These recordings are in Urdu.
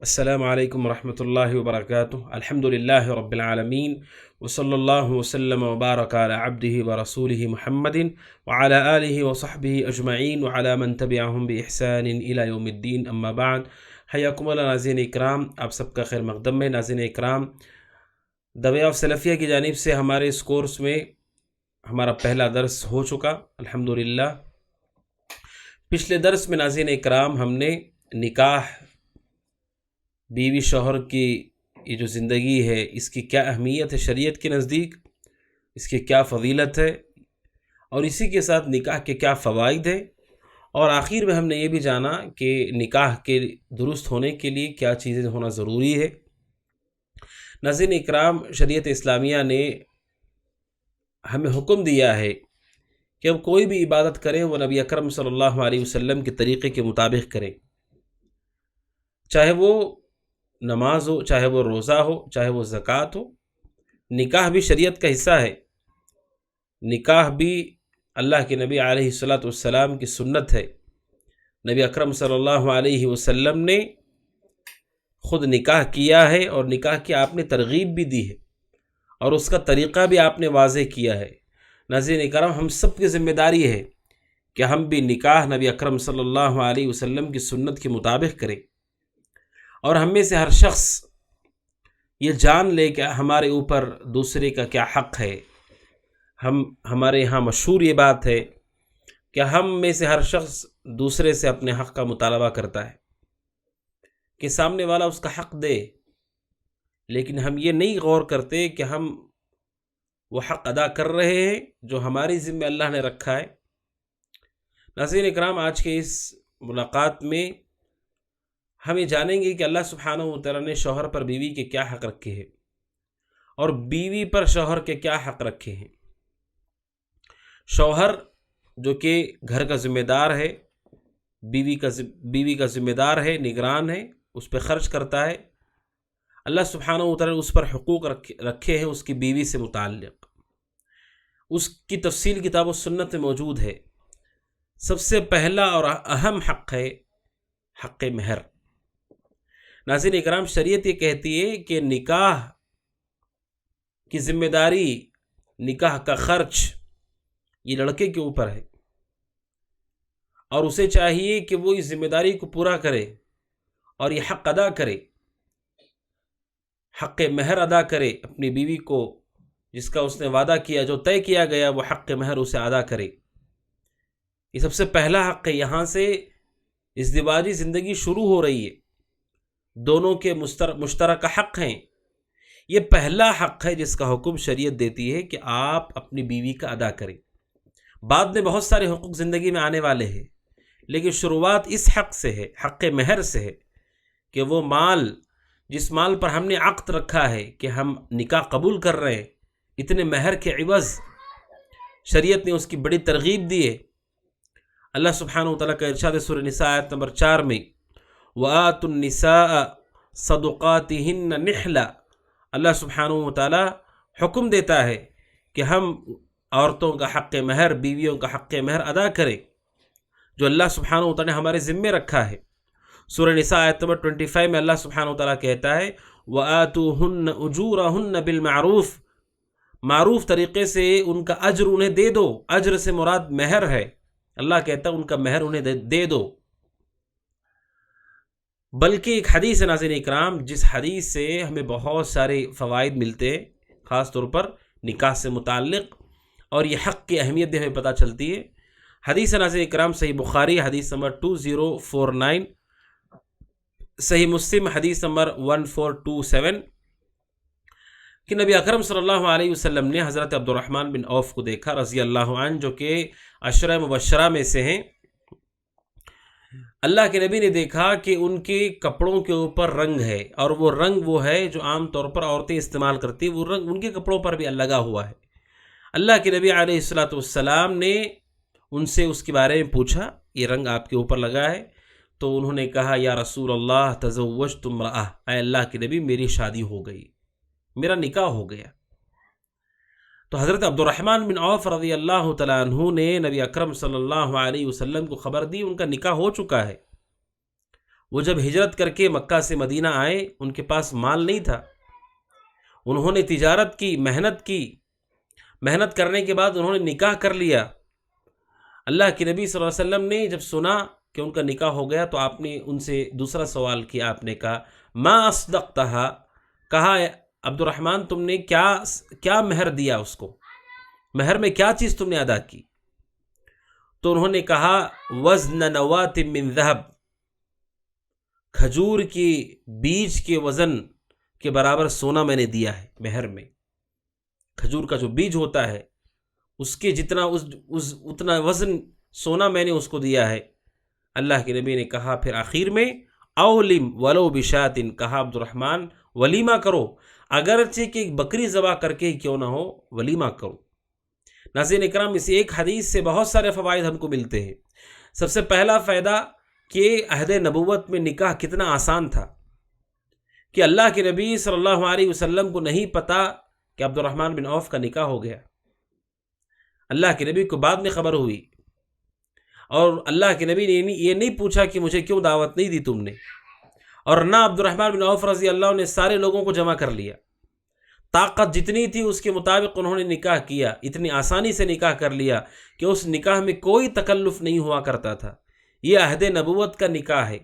السلام علیکم ورحمۃ اللہ وبرکاتہ۔ الحمد للہ رب العالمین وصلی اللہ وسلم وبارک علی عبدہ ورسولہ محمد وعلی آلہ وصحبہ اجمعین وعلی من تبعہم بإحسان الی یوم الدین، اما بعد۔ حیاکم اللہ ناظرین اکرام، آپ سب کا خیر مقدم ہے۔ ناظرین اکرام، دعویٰ سلفیہ کی جانب سے ہمارے اس کورس میں ہمارا پہلا درس ہو چکا الحمدللہ۔ پچھلے درس میں ناظرین اکرام ہم نے نکاح، بیوی شوہر کی یہ جو زندگی ہے، اس کی کیا اہمیت ہے شریعت کے نزدیک، اس کی کیا فضیلت ہے، اور اسی کے ساتھ نکاح کے کیا فوائد ہیں، اور آخر میں ہم نے یہ بھی جانا کہ نکاح کے درست ہونے کے لیے کیا چیزیں ہونا ضروری ہے۔ ناظرین اکرام، شریعت اسلامیہ نے ہمیں حکم دیا ہے کہ ہم کوئی بھی عبادت کریں وہ نبی اکرم صلی اللہ علیہ وسلم کے طریقے کے مطابق کریں، چاہے وہ نماز ہو، چاہے وہ روزہ ہو، چاہے وہ زکوٰۃ ہو۔ نکاح بھی شریعت کا حصہ ہے، نکاح بھی اللہ کے نبی علیہ السلام کی سنت ہے۔ نبی اکرم صلی اللہ علیہ وسلم نے خود نکاح کیا ہے، اور نکاح کی آپ نے ترغیب بھی دی ہے، اور اس کا طریقہ بھی آپ نے واضح کیا ہے۔ ناظرین اکرام، ہم سب کی ذمہ داری ہے کہ ہم بھی نکاح نبی اکرم صلی اللہ علیہ وسلم کی سنت کے مطابق کریں، اور ہم میں سے ہر شخص یہ جان لے کہ ہمارے اوپر دوسرے کا کیا حق ہے۔ ہمارے یہاں مشہور یہ بات ہے کہ ہم میں سے ہر شخص دوسرے سے اپنے حق کا مطالبہ کرتا ہے کہ سامنے والا اس کا حق دے، لیکن ہم یہ نہیں غور کرتے کہ ہم وہ حق ادا کر رہے ہیں جو ہماری ذمہ اللہ نے رکھا ہے۔ ناظرین اکرام، آج کے اس ملاقات میں ہم یہ جانیں گے کہ اللہ سبحانہ و تعالیٰ نے شوہر پر بیوی کے کیا حق رکھے ہیں، اور بیوی پر شوہر کے کیا حق رکھے ہیں۔ شوہر جو کہ گھر کا ذمہ دار ہے، بیوی کا ذمہ دار ہے، نگران ہے، اس پہ خرچ کرتا ہے۔ اللہ سبحانہ و تعالیٰ نے اس پر حقوق رکھے ہیں اس کی بیوی سے متعلق، اس کی تفصیل کتاب و سنت میں موجود ہے۔ سب سے پہلا اور اہم حق ہے حق مہر۔ ناظرین اکرام، شریعت یہ کہتی ہے کہ نکاح کی ذمہ داری، نکاح کا خرچ یہ لڑکے کے اوپر ہے، اور اسے چاہیے کہ وہ اس ذمہ داری کو پورا کرے اور یہ حق ادا کرے، حق مہر ادا کرے اپنی بیوی کو، جس کا اس نے وعدہ کیا، جو طے کیا گیا، وہ حق مہر اسے ادا کرے۔ یہ سب سے پہلا حق ہے۔ یہاں سے ازدواجی زندگی شروع ہو رہی ہے، دونوں کے مشترکہ حق ہیں۔ یہ پہلا حق ہے جس کا حکم شریعت دیتی ہے کہ آپ اپنی بیوی کا ادا کریں۔ بعد میں بہت سارے حقوق زندگی میں آنے والے ہیں، لیکن شروعات اس حق سے ہے، حق مہر سے ہے، کہ وہ مال، جس مال پر ہم نے عقد رکھا ہے کہ ہم نکاح قبول کر رہے ہیں، اتنے مہر کے عوض شریعت نے اس کی بڑی ترغیب دی ہے۔ اللہ سبحانہ وتعالیٰ کا ارشاد سورہ نساء آیت نمبر 4 میں، وَآتُوا النِّسَاءَ صَدُقَاتِهِنَّ نِحْلًا۔ اللہ سبحانہ وتعالیٰ حکم دیتا ہے کہ ہم عورتوں کا حق مہر، بیویوں کا حق مہر ادا کریں، جو اللہ سبحانہ وتعالیٰ نے ہمارے ذمے رکھا ہے۔ سورہ نساء آیت نمبر 25 میں اللہ سبحانہ وتعالیٰ کہتا ہے، وَآتُوهُنَّ أُجُورَهُنَّ بِالْمَعْرُوفِ، معروف طریقے سے ان کا اجر انہیں دے دو۔ اجر سے مراد مہر ہے، اللہ کہتا ہے ان کا مہر انہیں دے دو۔ بلکہ ایک حدیث ہے ناظرین اکرام، جس حدیث سے ہمیں بہت سارے فوائد ملتے ہیں، خاص طور پر نکاح سے متعلق، اور یہ حق کی اہمیت بھی ہمیں پتہ چلتی ہے۔ حدیث ناظرین اکرام، صحیح بخاری حدیث نمبر 2049، صحیح مسلم حدیث نمبر 1427، کہ نبی اکرم صلی اللہ علیہ وسلم نے حضرت عبد الرحمن بن عوف کو دیکھا رضی اللہ عنہ، جو کہ عشرہ مبشرہ میں سے ہیں۔ اللہ کے نبی نے دیکھا کہ ان کے کپڑوں کے اوپر رنگ ہے، اور وہ رنگ وہ ہے جو عام طور پر عورتیں استعمال کرتی ہیں، وہ رنگ ان کے کپڑوں پر بھی لگا ہوا ہے۔ اللہ کے نبی علیہ السلام نے ان سے اس کے بارے میں پوچھا، یہ رنگ آپ کے اوپر لگا ہے؟ تو انہوں نے کہا، یا رسول اللہ تزوجت امرأہ، اے اللہ کے نبی میری شادی ہو گئی، میرا نکاح ہو گیا۔ تو حضرت عبد الرحمن بن عوف رضی اللہ تعالیٰ عنہ نے نبی اکرم صلی اللہ علیہ وسلم کو خبر دی ان کا نکاح ہو چکا ہے۔ وہ جب ہجرت کر کے مکہ سے مدینہ آئے ان کے پاس مال نہیں تھا، انہوں نے تجارت کی، محنت کرنے کے بعد انہوں نے نکاح کر لیا۔ اللہ کے نبی صلی اللہ علیہ وسلم نے جب سنا کہ ان کا نکاح ہو گیا تو آپ نے ان سے دوسرا سوال کیا، آپ نے کہا ما اصدقتہا، کہا عبد الرحمن تم نے کیا مہر دیا اس کو، مہر میں کیا چیز تم نے ادا کی؟ تو انہوں نے کہا وزن نوات من ذہب، کھجور کی بیج کے وزن کے برابر سونا میں نے دیا ہے مہر میں۔ کھجور کا جو بیج ہوتا ہے اس کے جتنا اتنا وزن سونا میں نے اس کو دیا ہے۔ اللہ کے نبی نے کہا پھر آخر میں اولم ولو بشاتن، کہا عبد الرحمن ولیمہ کرو، اگرچہ کہ ایک بکری ذبح کر کے ہی کیوں نہ ہو، ولیمہ کرو۔ ناظرین اکرام، اس ایک حدیث سے بہت سارے فوائد ہم کو ملتے ہیں۔ سب سے پہلا فائدہ کہ عہد نبوت میں نکاح کتنا آسان تھا، کہ اللہ کے نبی صلی اللہ علیہ وسلم کو نہیں پتا کہ عبد الرحمن بن عوف کا نکاح ہو گیا۔ اللہ کے نبی کو بعد میں خبر ہوئی، اور اللہ کے نبی نے یہ نہیں پوچھا کہ مجھے کیوں دعوت نہیں دی تم نے، اور نہ عبد الرحمن بن عوف رضی اللہ عنہ نے سارے لوگوں کو جمع کر لیا، طاقت جتنی تھی اس کے مطابق انہوں نے نکاح کیا، اتنی آسانی سے نکاح کر لیا کہ اس نکاح میں کوئی تکلف نہیں ہوا کرتا تھا۔ یہ عہد نبوت کا نکاح ہے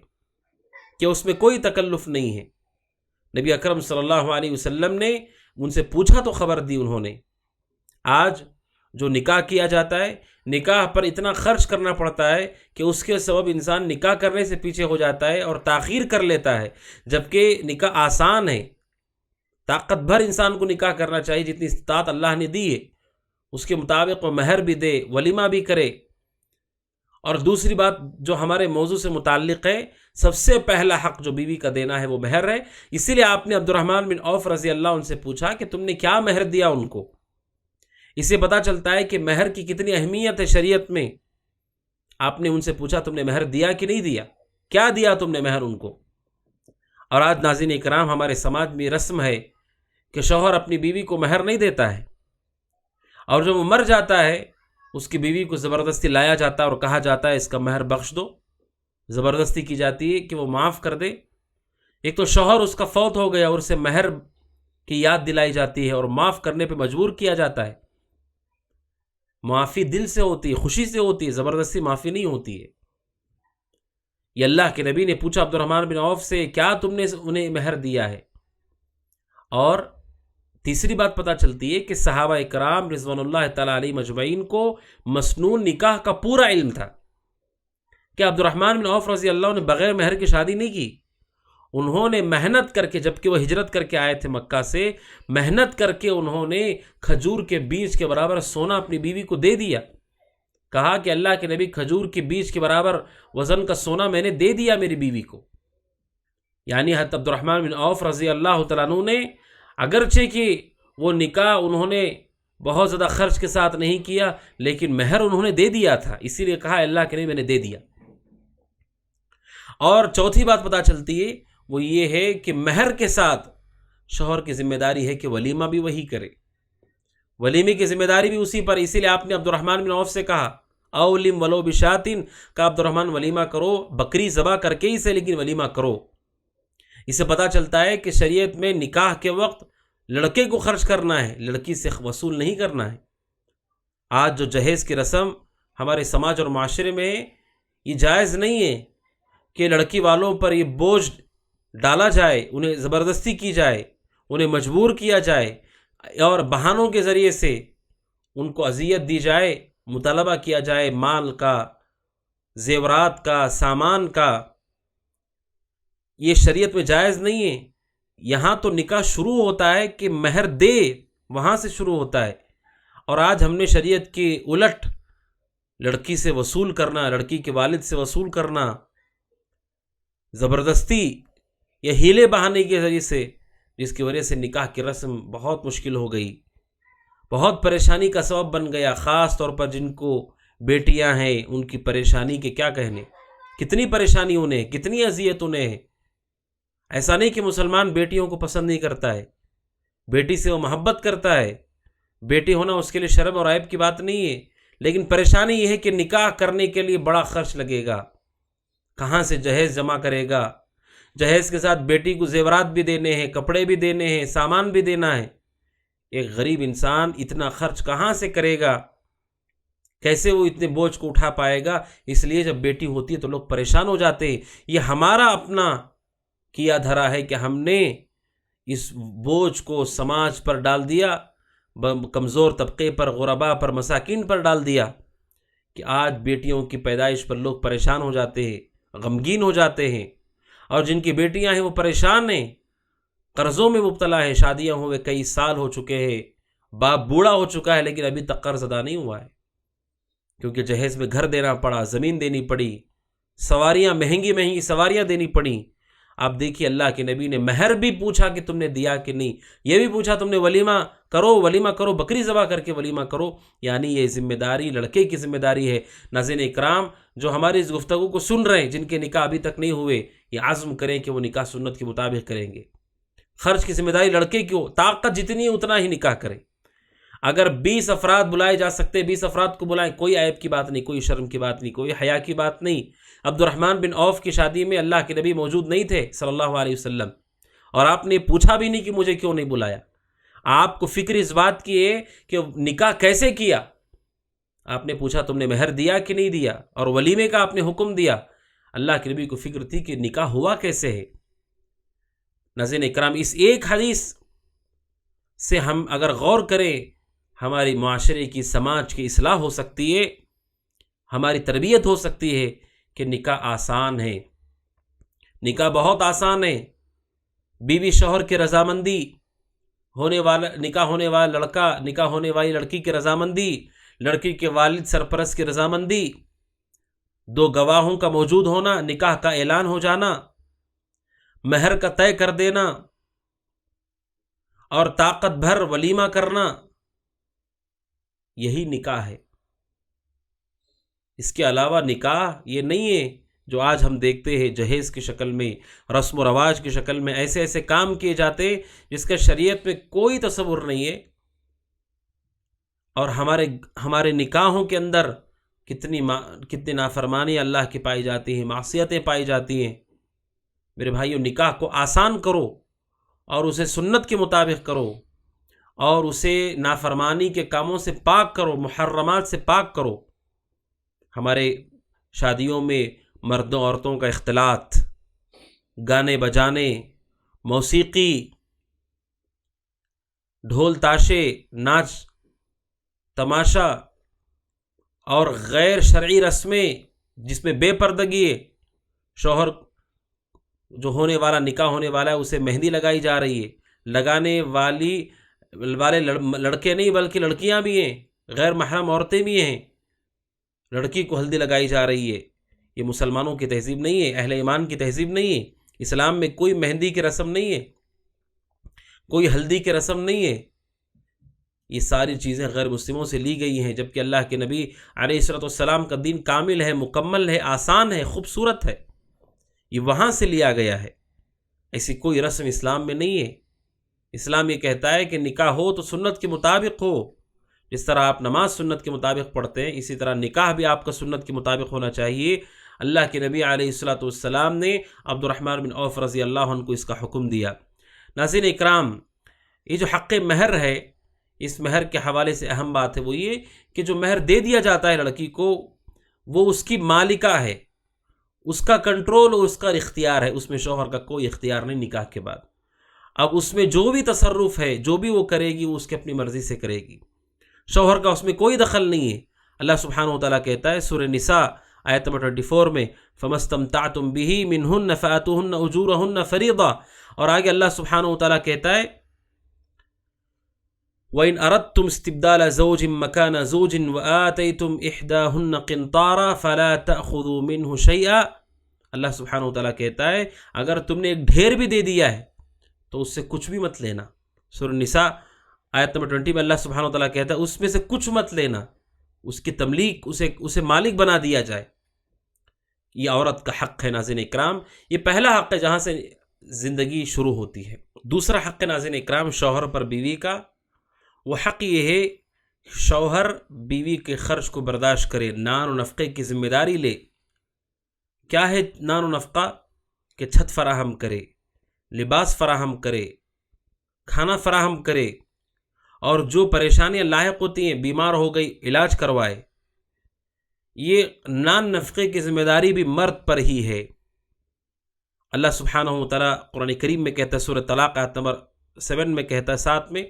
کہ اس میں کوئی تکلف نہیں ہے۔ نبی اکرم صلی اللہ علیہ وسلم نے ان سے پوچھا تو خبر دی انہوں نے۔ آج جو نکاح کیا جاتا ہے، نکاح پر اتنا خرچ کرنا پڑتا ہے کہ اس کے سبب انسان نکاح کرنے سے پیچھے ہو جاتا ہے اور تاخیر کر لیتا ہے، جبکہ نکاح آسان ہے۔ طاقت بھر انسان کو نکاح کرنا چاہیے، جتنی استطاعت اللہ نے دی ہے اس کے مطابق وہ مہر بھی دے، ولیمہ بھی کرے۔ اور دوسری بات جو ہمارے موضوع سے متعلق ہے، سب سے پہلا حق جو بیوی کا دینا ہے وہ مہر ہے۔ اسی لیے آپ نے عبد الرحمن بن عوف رضی اللہ عنہ سے پوچھا کہ تم نے کیا مہر دیا ان کو۔ اسے پتہ چلتا ہے کہ مہر کی کتنی اہمیت ہے شریعت میں۔ آپ نے ان سے پوچھا تم نے مہر دیا کہ نہیں دیا، کیا دیا تم نے مہر ان کو۔ اور آج ناظرین اکرام، ہمارے سماج میں رسم ہے کہ شوہر اپنی بیوی کو مہر نہیں دیتا ہے، اور جب وہ مر جاتا ہے اس کی بیوی کو زبردستی لایا جاتا ہے اور کہا جاتا ہے اس کا مہر بخش دو، زبردستی کی جاتی ہے کہ وہ معاف کر دے۔ ایک تو شوہر اس کا فوت ہو گیا اور اسے مہر کی یاد دلائی جاتی ہے اور معاف کرنے پہ مجبور کیا جاتا ہے۔ معافی دل سے ہوتی ہے، خوشی سے ہوتی ہے، زبردستی معافی نہیں ہوتی ہے۔ یہ اللہ کے نبی نے پوچھا عبد الرحمن بن عوف سے کیا تم نے انہیں مہر دیا ہے۔ اور تیسری بات پتہ چلتی ہے کہ صحابہ اکرام رضوان اللہ تعالیٰ علیہ مجمعین کو مسنون نکاح کا پورا علم تھا کہ عبد الرحمن بن عوف رضی اللہ عنہ نے بغیر مہر کی شادی نہیں کی۔ انہوں نے محنت کر کے، جبکہ وہ ہجرت کر کے آئے تھے مکہ سے، محنت کر کے انہوں نے کھجور کے بیج کے برابر سونا اپنی بیوی کو دے دیا۔ کہا کہ اللہ کے نبی کھجور کے بیج کے برابر وزن کا سونا میں نے دے دیا میری بیوی کو۔ یعنی حضرت عبد الرحمن بن عوف رضی اللہ تعالیٰ عنہ نے اگرچہ کہ وہ نکاح انہوں نے بہت زیادہ خرچ کے ساتھ نہیں کیا، لیکن مہر انہوں نے دے دیا تھا، اسی لیے کہا اللہ کے نبی میں نے دے دیا۔ اور چوتھی بات پتہ چلتی ہے وہ یہ ہے کہ مہر کے ساتھ شوہر کی ذمہ داری ہے کہ ولیمہ بھی وہی کرے، ولیمے کی ذمہ داری بھی اسی پر۔ اسی لیے آپ نے عبد الرحمن بن عوف سے کہا اولم ولو بشاتن، کہا عبد الرحمن ولیمہ کرو، بکری ذبح کر کے ہی سے لیکن ولیمہ کرو۔ اس سے پتہ چلتا ہے کہ شریعت میں نکاح کے وقت لڑکے کو خرچ کرنا ہے، لڑکی سے وصول نہیں کرنا ہے۔ آج جو جہیز کی رسم ہمارے سماج اور معاشرے میں یہ جائز نہیں ہے کہ لڑکی والوں پر یہ بوجھ ڈالا جائے، انہیں زبردستی کی جائے، انہیں مجبور کیا جائے اور بہانوں کے ذریعے سے ان کو اذیت دی جائے، مطالبہ کیا جائے مال کا، زیورات کا، سامان کا۔ یہ شریعت میں جائز نہیں ہے۔ یہاں تو نکاح شروع ہوتا ہے کہ مہر دے، وہاں سے شروع ہوتا ہے۔ اور آج ہم نے شریعت کے الٹ لڑکی سے وصول کرنا، لڑکی کے والد سے وصول کرنا، زبردستی یا ہیلے بہانے کے ذریعے سے، جس کی وجہ سے نکاح کی رسم بہت مشکل ہو گئی، بہت پریشانی کا سبب بن گیا۔ خاص طور پر جن کو بیٹیاں ہیں ان کی پریشانی کے کیا کہنے، کتنی پریشانی انہیں، کتنی اذیت انہیں ہے۔ ایسا نہیں کہ مسلمان بیٹیوں کو پسند نہیں کرتا ہے، بیٹی سے وہ محبت کرتا ہے، بیٹی ہونا اس کے لیے شرم اور عیب کی بات نہیں ہے، لیکن پریشانی یہ ہے کہ نکاح کرنے کے لیے بڑا خرچ لگے گا، کہاں سے جہیز جمع کرے گا، جہیز کے ساتھ بیٹی کو زیورات بھی دینے ہیں، کپڑے بھی دینے ہیں، سامان بھی دینا ہے۔ ایک غریب انسان اتنا خرچ کہاں سے کرے گا؟ کیسے وہ اتنے بوجھ کو اٹھا پائے گا؟ اس لیے جب بیٹی ہوتی ہے تو لوگ پریشان ہو جاتے ہیں۔ یہ ہمارا اپنا کیا دھرا ہے کہ ہم نے اس بوجھ کو سماج پر ڈال دیا، کمزور طبقے پر، غرباء پر، مساکین پر ڈال دیا، کہ آج بیٹیوں کی پیدائش پر لوگ پریشان ہو جاتے ہیں، غمگین ہو جاتے ہیں، اور جن کی بیٹیاں ہیں وہ پریشان ہیں، قرضوں میں مبتلا ہے، شادیاں ہوئے کئی سال ہو چکے ہیں، باپ بوڑھا ہو چکا ہے لیکن ابھی تک قرض ادا نہیں ہوا ہے، کیونکہ جہیز میں گھر دینا پڑا، زمین دینی پڑی، سواریاں، مہنگی مہنگی سواریاں دینی پڑیں۔ آپ دیکھیے اللہ کے نبی نے مہر بھی پوچھا کہ تم نے دیا کہ نہیں، یہ بھی پوچھا تم نے ولیمہ کرو، بکری ذبح کر کے ولیمہ کرو، یعنی یہ ذمہ داری لڑکے کی ذمہ داری ہے۔ ناظرین اکرام، جو ہماری اس گفتگو کو سن رہے ہیں، جن کے نکاح ابھی تک نہیں ہوئے، یہ عزم کریں کہ وہ نکاح سنت کے مطابق کریں گے۔ خرچ کی ذمہ داری لڑکے کی ہو، طاقت جتنی ہے اتنا ہی نکاح کریں۔ اگر 20 افراد بلائے جا سکتے 20 افراد کو بلائیں، کوئی عیب کی بات نہیں، کوئی شرم کی بات نہیں، کوئی حیا کی بات نہیں۔ عبد الرحمن بن عوف کی شادی میں اللہ کے نبی موجود نہیں تھے صلی اللہ علیہ وسلم، اور آپ نے پوچھا بھی نہیں کہ مجھے کیوں نہیں بلایا۔ آپ کو فکر اس بات کی ہے کہ نکاح کیسے کیا، آپ نے پوچھا تم نے مہر دیا کہ نہیں دیا، اور ولیمے کا آپ نے حکم دیا۔ اللہ کے نبی کو فکر تھی کہ نکاح ہوا کیسے ہے۔ ناظرین اکرام، اس ایک حدیث سے ہم اگر غور کریں، ہماری معاشرے کی، سماج کی اصلاح ہو سکتی ہے، ہماری تربیت ہو سکتی ہے کہ نکاح آسان ہے، نکاح بہت آسان ہے۔ بیوی شوہر کی رضامندی، نکاح ہونے والا لڑکا، نکاح ہونے والی لڑکی کی رضامندی، لڑکی کے والد سرپرست کی رضامندی، 2 گواہوں کا موجود ہونا، نکاح کا اعلان ہو جانا، مہر کا طے کر دینا، اور طاقت بھر ولیمہ کرنا، یہی نکاح ہے۔ اس کے علاوہ نکاح یہ نہیں ہے جو آج ہم دیکھتے ہیں جہیز کی شکل میں، رسم و رواج کی شکل میں، ایسے ایسے کام کیے جاتے جس کا شریعت میں کوئی تصور نہیں ہے، اور ہمارے نکاحوں کے اندر کتنی نافرمانی اللہ کی پائی جاتی ہیں، معصیتیں پائی جاتی ہیں۔ میرے بھائیو، نکاح کو آسان کرو اور اسے سنت کے مطابق کرو، اور اسے نافرمانی کے کاموں سے پاک کرو، محرمات سے پاک کرو۔ ہمارے شادیوں میں مردوں عورتوں کا اختلاط، گانے بجانے، موسیقی، ڈھول تاشے، ناچ تماشا، اور غیر شرعی رسمیں جس میں بے پردگی ہے۔ شوہر جو ہونے والا، نکاح ہونے والا ہے، اسے مہندی لگائی جا رہی ہے، لگانے والے لڑکے نہیں بلکہ لڑکیاں بھی ہیں، غیر محرم عورتیں بھی ہیں، لڑکی کو ہلدی لگائی جا رہی ہے۔ یہ مسلمانوں کی تہذیب نہیں ہے، اہل ایمان کی تہذیب نہیں ہے۔ اسلام میں کوئی مہندی کی رسم نہیں ہے، کوئی ہلدی کی رسم نہیں ہے۔ یہ ساری چیزیں غیر مسلموں سے لی گئی ہیں، جبکہ اللہ کے نبی علیہ الصلوۃ والسلام کا دین کامل ہے، مکمل ہے، آسان ہے، خوبصورت ہے، یہ وہاں سے لیا گیا ہے۔ ایسی کوئی رسم اسلام میں نہیں ہے۔ اسلام یہ کہتا ہے کہ نکاح ہو تو سنت کے مطابق ہو، جس طرح آپ نماز سنت کے مطابق پڑھتے ہیں، اسی طرح نکاح بھی آپ کا سنت کے مطابق ہونا چاہیے۔ اللہ کے نبی علیہ الصلوۃ والسلام نے عبد الرحمن بن عوف رضی اللہ عنہ کو اس کا حکم دیا۔ ناظرین اکرام، یہ جو حق مہر ہے، اس مہر کے حوالے سے اہم بات ہے وہ یہ کہ جو مہر دے دیا جاتا ہے لڑکی کو، وہ اس کی مالکہ ہے، اس کا کنٹرول اور اس کا اختیار ہے، اس میں شوہر کا کوئی اختیار نہیں نکاح کے بعد۔ اب اس میں جو بھی تصرف ہے، جو بھی وہ کرے گی، وہ اس کی اپنی مرضی سے کرے گی، شوہر کا اس میں کوئی دخل نہیں ہے۔ اللہ سبحانہ وتعالیٰ کہتا ہے سورہ نساء آیت نمبر 24 میں فَمَسْتَمْتَعْتُمْ بِهِ مِنْهُنَّ فَآتُوهُنَّ أُجُورَهُنَّ فَرِيضَةً، اور آگے اللہ سبحانہ وتعالیٰ کہتا ہے وَإِنْ أَرَدْتُمْ اسْتِبْدَالَ زَوْجٍ مَكَانَ زَوْجٍ وَآتَيْتُمْ إِحْدَاهُنَّ قِنْطَارًا فَلَا تَأْخُذُوا مِنْهُ شَيْئًا، اللہ سبحانہ وتعالیٰ کہتا ہے اگر تم نے ایک ڈھیر بھی دے دیا ہے تو اس سے کچھ بھی مت لینا۔ سورہ نساء آیت نمبر 20 میں اللہ سبحانہ وتعالیٰ کہتا ہے اس میں سے کچھ مت لینا، اس کی تملیک، اسے مالک بنا دیا جائے۔ یہ عورت کا حق ہے ناظرین اکرام، یہ پہلا حق ہے جہاں سے زندگی شروع ہوتی ہے۔ دوسرا حق ہے ناظرین اکرام شوہر پر بیوی کا، وہ حق یہ ہے شوہر بیوی کے خرچ کو برداشت کرے، نان و نفقے کی ذمہ داری لے۔ کیا ہے نان و نفقہ؟ کہ چھت فراہم کرے، لباس فراہم کرے، کھانا فراہم کرے، اور جو پریشانیاں لاحق ہوتی ہیں، بیمار ہو گئی علاج کروائے، یہ نان نفقے کی ذمہ داری بھی مرد پر ہی ہے۔ اللہ سبحانہ و تعالیٰ قرآن کریم میں کہتا ہے، سورہ طلاق آیت نمبر 7 میں کہتا ہے 7 میں،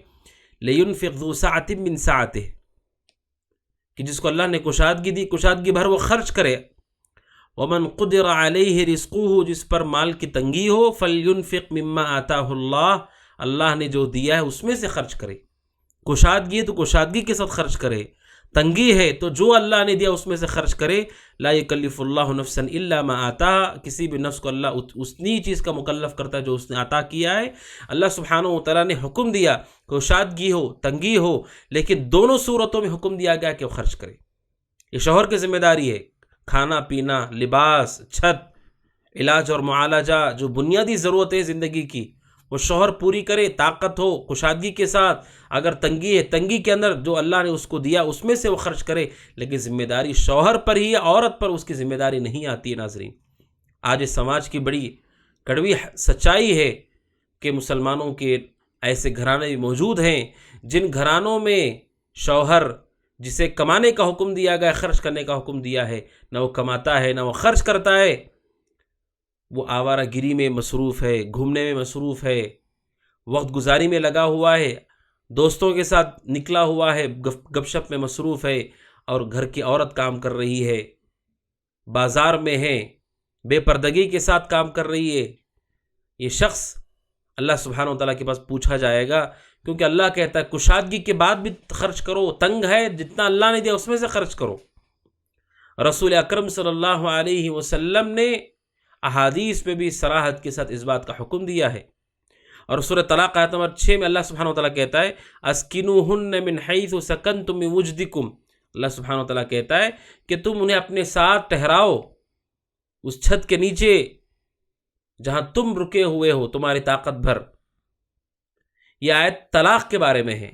لِيُنْفِقْ ذُو سَعَةٍ مِّن سَعَتِهِ، کہ جس کو اللہ نے کشادگی دی، کشادگی بھر وہ خرچ کرے۔ وَمَنْ قُدِرَ عَلَيْهِ رِزْقُهُ، جس پر مال کی تنگی ہو، فَلْيُنْفِقْ مِمَّا آتَاهُ اللَّهُ، اللہ نے جو دیا ہے اس میں سے خرچ کرے۔ کشادگی ہے تو کشادگی کے ساتھ خرچ کرے، تنگی ہے تو جو اللہ نے دیا اس میں سے خرچ کرے۔ لا یکلف اللہ نفسا الا ما آتاها، کسی بھی نفس کو اللہ اتنی چیز کا مکلف کرتا ہے جو اس نے عطا کیا ہے۔ اللہ سبحانہ و تعالیٰ نے حکم دیا، کشادگی ہو، تنگی ہو، لیکن دونوں صورتوں میں حکم دیا گیا کہ وہ خرچ کرے۔ یہ شوہر کی ذمہ داری ہے، کھانا پینا، لباس، چھت، علاج اور معالجہ، جو بنیادی ضرورتیں زندگی کی، وہ شوہر پوری کرے، طاقت ہو، کشادگی کے ساتھ۔ اگر تنگی ہے، تنگی کے اندر جو اللہ نے اس کو دیا اس میں سے وہ خرچ کرے، لیکن ذمہ داری شوہر پر ہی ہے، عورت پر اس کی ذمہ داری نہیں آتی ہے۔ ناظرین، آج اس سماج کی بڑی کڑوی سچائی ہے کہ مسلمانوں کے ایسے گھرانے بھی موجود ہیں جن گھرانوں میں شوہر جسے کمانے کا حکم دیا گیا، خرچ کرنے کا حکم دیا ہے، نہ وہ کماتا ہے نہ وہ خرچ کرتا ہے، وہ آوارہ گیری میں مصروف ہے، گھومنے میں مصروف ہے، وقت گزاری میں لگا ہوا ہے، دوستوں کے ساتھ نکلا ہوا ہے، گپ شپ میں مصروف ہے، اور گھر کی عورت کام کر رہی ہے، بازار میں ہے، بے پردگی کے ساتھ کام کر رہی ہے۔ یہ شخص اللہ سبحانہ و تعالیٰ کے پاس پوچھا جائے گا، کیونکہ اللہ کہتا ہے کشادگی کے بعد بھی خرچ کرو، تنگ ہے جتنا اللہ نے دیا اس میں سے خرچ کرو۔ رسول اکرم صلی اللہ علیہ وسلم نے احادیث میں بھی صراحت کے ساتھ اس بات کا حکم دیا ہے، اور سورہ طلاق آیت نمبر 6 میں اللہ سبحانہ وتعالیٰ کہتا ہے اسکنوہن من حیث سکنتم من وجدکم، اللہ سبحانہ وتعالیٰ کہتا ہے کہ تم انہیں اپنے ساتھ ٹھہراؤ اس چھت کے نیچے جہاں تم رکے ہوئے ہو، تمہاری طاقت بھر۔ یہ آیت طلاق کے بارے میں ہے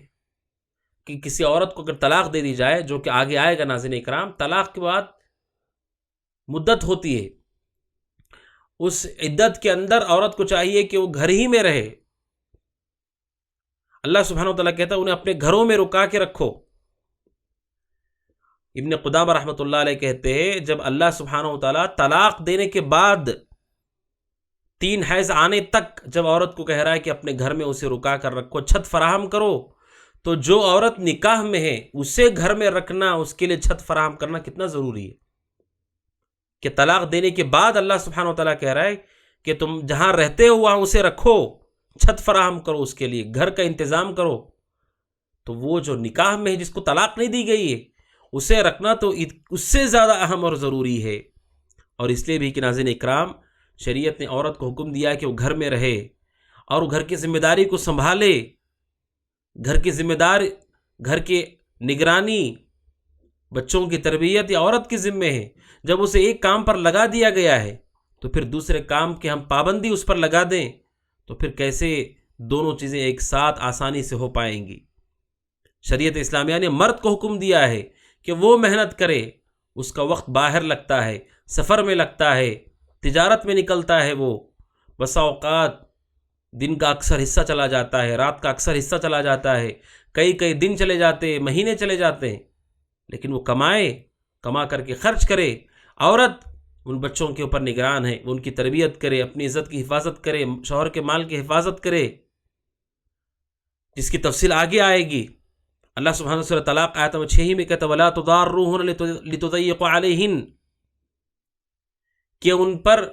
کہ کسی عورت کو اگر طلاق دے دی جائے، جو کہ آگے آئے گا ناظرین اکرام، طلاق کے بعد مدت ہوتی ہے، اس عدت کے اندر عورت کو چاہیے کہ وہ گھر ہی میں رہے۔ اللہ سبحانہ وتعالیٰ کہتا ہے انہیں اپنے گھروں میں رکا کے رکھو۔ ابن قدامہ رحمۃ اللہ علیہ کہتے ہیں جب اللہ سبحانہ وتعالیٰ طلاق دینے کے بعد 3 حیض آنے تک جب عورت کو کہہ رہا ہے کہ اپنے گھر میں اسے رکا کر رکھو، چھت فراہم کرو، تو جو عورت نکاح میں ہے اسے گھر میں رکھنا، اس کے لیے چھت فراہم کرنا کتنا ضروری ہے کہ طلاق دینے کے بعد اللہ سبحانہ وتعالیٰ کہہ رہا ہے کہ تم جہاں رہتے ہو وہاں اسے رکھو، چھت فراہم کرو، اس کے لیے گھر کا انتظام کرو۔ تو وہ جو نکاح میں ہے جس کو طلاق نہیں دی گئی ہے اسے رکھنا تو اس سے زیادہ اہم اور ضروری ہے۔ اور اس لیے بھی کہ ناظرین اکرام، شریعت نے عورت کو حکم دیا ہے کہ وہ گھر میں رہے اور گھر کی ذمہ داری کو سنبھالے۔ گھر کی ذمہ دار، گھر کی نگرانی، بچوں کی تربیت یا عورت کے ذمے ہے۔ جب اسے ایک کام پر لگا دیا گیا ہے تو پھر دوسرے کام کے ہم پابندی اس پر لگا دیں تو پھر کیسے دونوں چیزیں ایک ساتھ آسانی سے ہو پائیں گی۔ شریعت اسلامیہ نے مرد کو حکم دیا ہے کہ وہ محنت کرے، اس کا وقت باہر لگتا ہے، سفر میں لگتا ہے، تجارت میں نکلتا ہے، وہ بسا اوقات دن کا اکثر حصہ چلا جاتا ہے، رات کا اکثر حصہ چلا جاتا ہے، کئی دن چلے جاتے ہیں، مہینے چلے جاتے ہیں، لیکن وہ کما کر کے خرچ کرے۔ عورت ان بچوں کے اوپر نگران ہے، وہ ان کی تربیت کرے، اپنی عزت کی حفاظت کرے، شوہر کے مال کی حفاظت کرے، جس کی تفصیل آگے آئے گی۔ اللہ سبحانہ سورہ طلاق آیت نمبر 6 میں کہتا ہے وَلَا تُضَارُّوهُنَّ لِتُضَيِّقُوا عَلَيْهِنَّ، کہ ان پر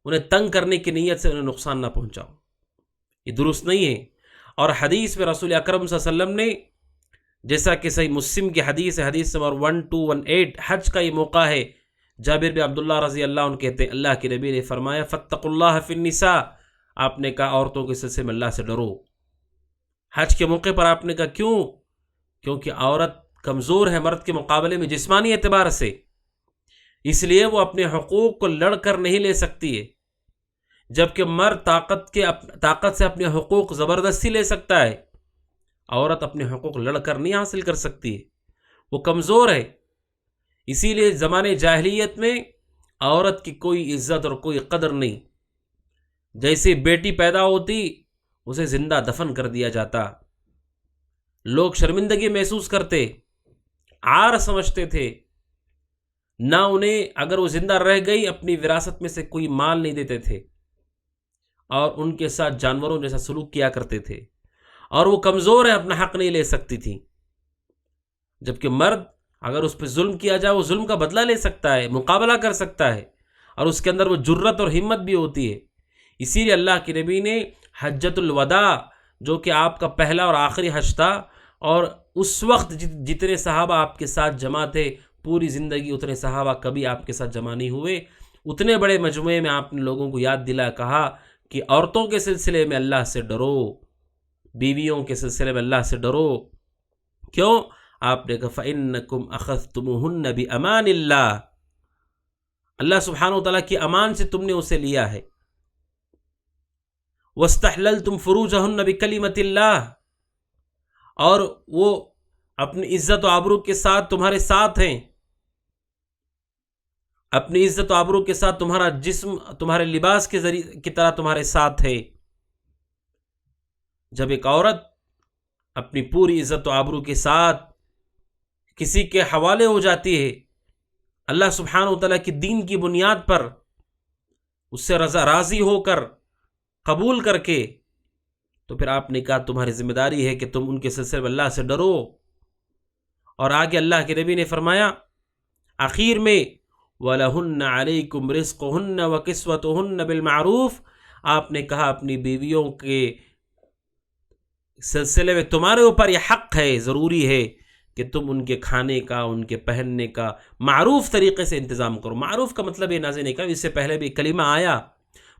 انہیں تنگ کرنے کی نیت سے انہیں نقصان نہ پہنچاؤ، یہ درست نہیں ہے۔ اور حدیث میں رسول اکرم صلی اللہ علیہ وسلم نے، جیسا کہ صحیح مسلم کی حدیث ہے، حدیث نمبر 1218، حج کا یہ موقع ہے، جابر بن عبداللہ رضی اللہ عنہ کہتے ہیں اللہ کے نبی نے فرمایا فَاتَّقُوا اللَّهَ فِي النِّسَاءِ، آپ نے کہا عورتوں کے سلسلے میں اللہ سے ڈرو۔ حج کے موقع پر آپ نے کہا کیوں؟ کیونکہ عورت کمزور ہے مرد کے مقابلے میں جسمانی اعتبار سے، اس لیے وہ اپنے حقوق کو لڑ کر نہیں لے سکتی ہے، جبکہ مرد طاقت سے اپنے حقوق زبردستی لے سکتا ہے، عورت اپنے حقوق لڑ کر نہیں حاصل کر سکتی ہے، وہ کمزور ہے۔ اسی لیے زمانے جاہلیت میں عورت کی کوئی عزت اور کوئی قدر نہیں، جیسے بیٹی پیدا ہوتی اسے زندہ دفن کر دیا جاتا، لوگ شرمندگی محسوس کرتے، عار سمجھتے تھے، نہ انہیں اگر وہ زندہ رہ گئی اپنی وراثت میں سے کوئی مال نہیں دیتے تھے، اور ان کے ساتھ جانوروں جیسا سلوک کیا کرتے تھے، اور وہ کمزور ہے، اپنا حق نہیں لے سکتی تھی، جبکہ مرد اگر اس پہ ظلم کیا جائے وہ ظلم کا بدلہ لے سکتا ہے، مقابلہ کر سکتا ہے، اور اس کے اندر وہ جرت اور ہمت بھی ہوتی ہے۔ اسی لیے اللہ کے نبی نے حجۃ الوداع، جو کہ آپ کا پہلا اور آخری حج تھا، اور اس وقت جتنے صحابہ آپ کے ساتھ جمع تھے، پوری زندگی اتنے صحابہ کبھی آپ کے ساتھ جمع نہیں ہوئے، اتنے بڑے مجموعے میں آپ نے لوگوں کو یاد دلا، کہا کہ عورتوں کے سلسلے میں اللہ سے ڈرو، بیویوں کے سلسلے میں اللہ سے ڈرو۔ کیوں؟ آپ نے کہا فَإِنَّكُمْ أَخَذْتُمُوهُنَّ بِأَمَانِ اللَّهِ، اللہ سبحانہ وتعالیٰ کی امان سے تم نے اسے لیا ہے، وَاسْتَحْلَلْتُمْ فُرُوجَهُنَّ بِكَلِمَةِ اللَّهِ، اور وہ اپنی عزت و آبرو کے ساتھ تمہارے ساتھ ہیں، اپنی عزت و آبرو کے ساتھ تمہارا جسم تمہارے لباس کے ذریعے کی طرح تمہارے ساتھ ہے۔ جب ایک عورت اپنی پوری عزت و آبرو کے ساتھ کسی کے حوالے ہو جاتی ہے، اللہ سبحانہ وتعالیٰ کی دین کی بنیاد پر اس سے راضی ہو کر قبول کر کے، تو پھر آپ نے کہا تمہاری ذمہ داری ہے کہ تم ان کے سلسلے میں اللہ سے ڈرو۔ اور آگے اللہ کے نبی نے فرمایا آخر میں وَلَهُنَّ عَلَيْكُمْ رِزْقُهُنَّ وَكِسْوَتُهُنَّ بِالْمَعْرُوفِ، آپ نے کہا اپنی بیویوں کے سلسلے میں تمہارے اوپر یہ حق ہے، ضروری ہے کہ تم ان کے کھانے کا، ان کے پہننے کا معروف طریقے سے انتظام کرو۔ معروف کا مطلب یہ نازل نہیں کرو، اس سے پہلے بھی کلمہ آیا،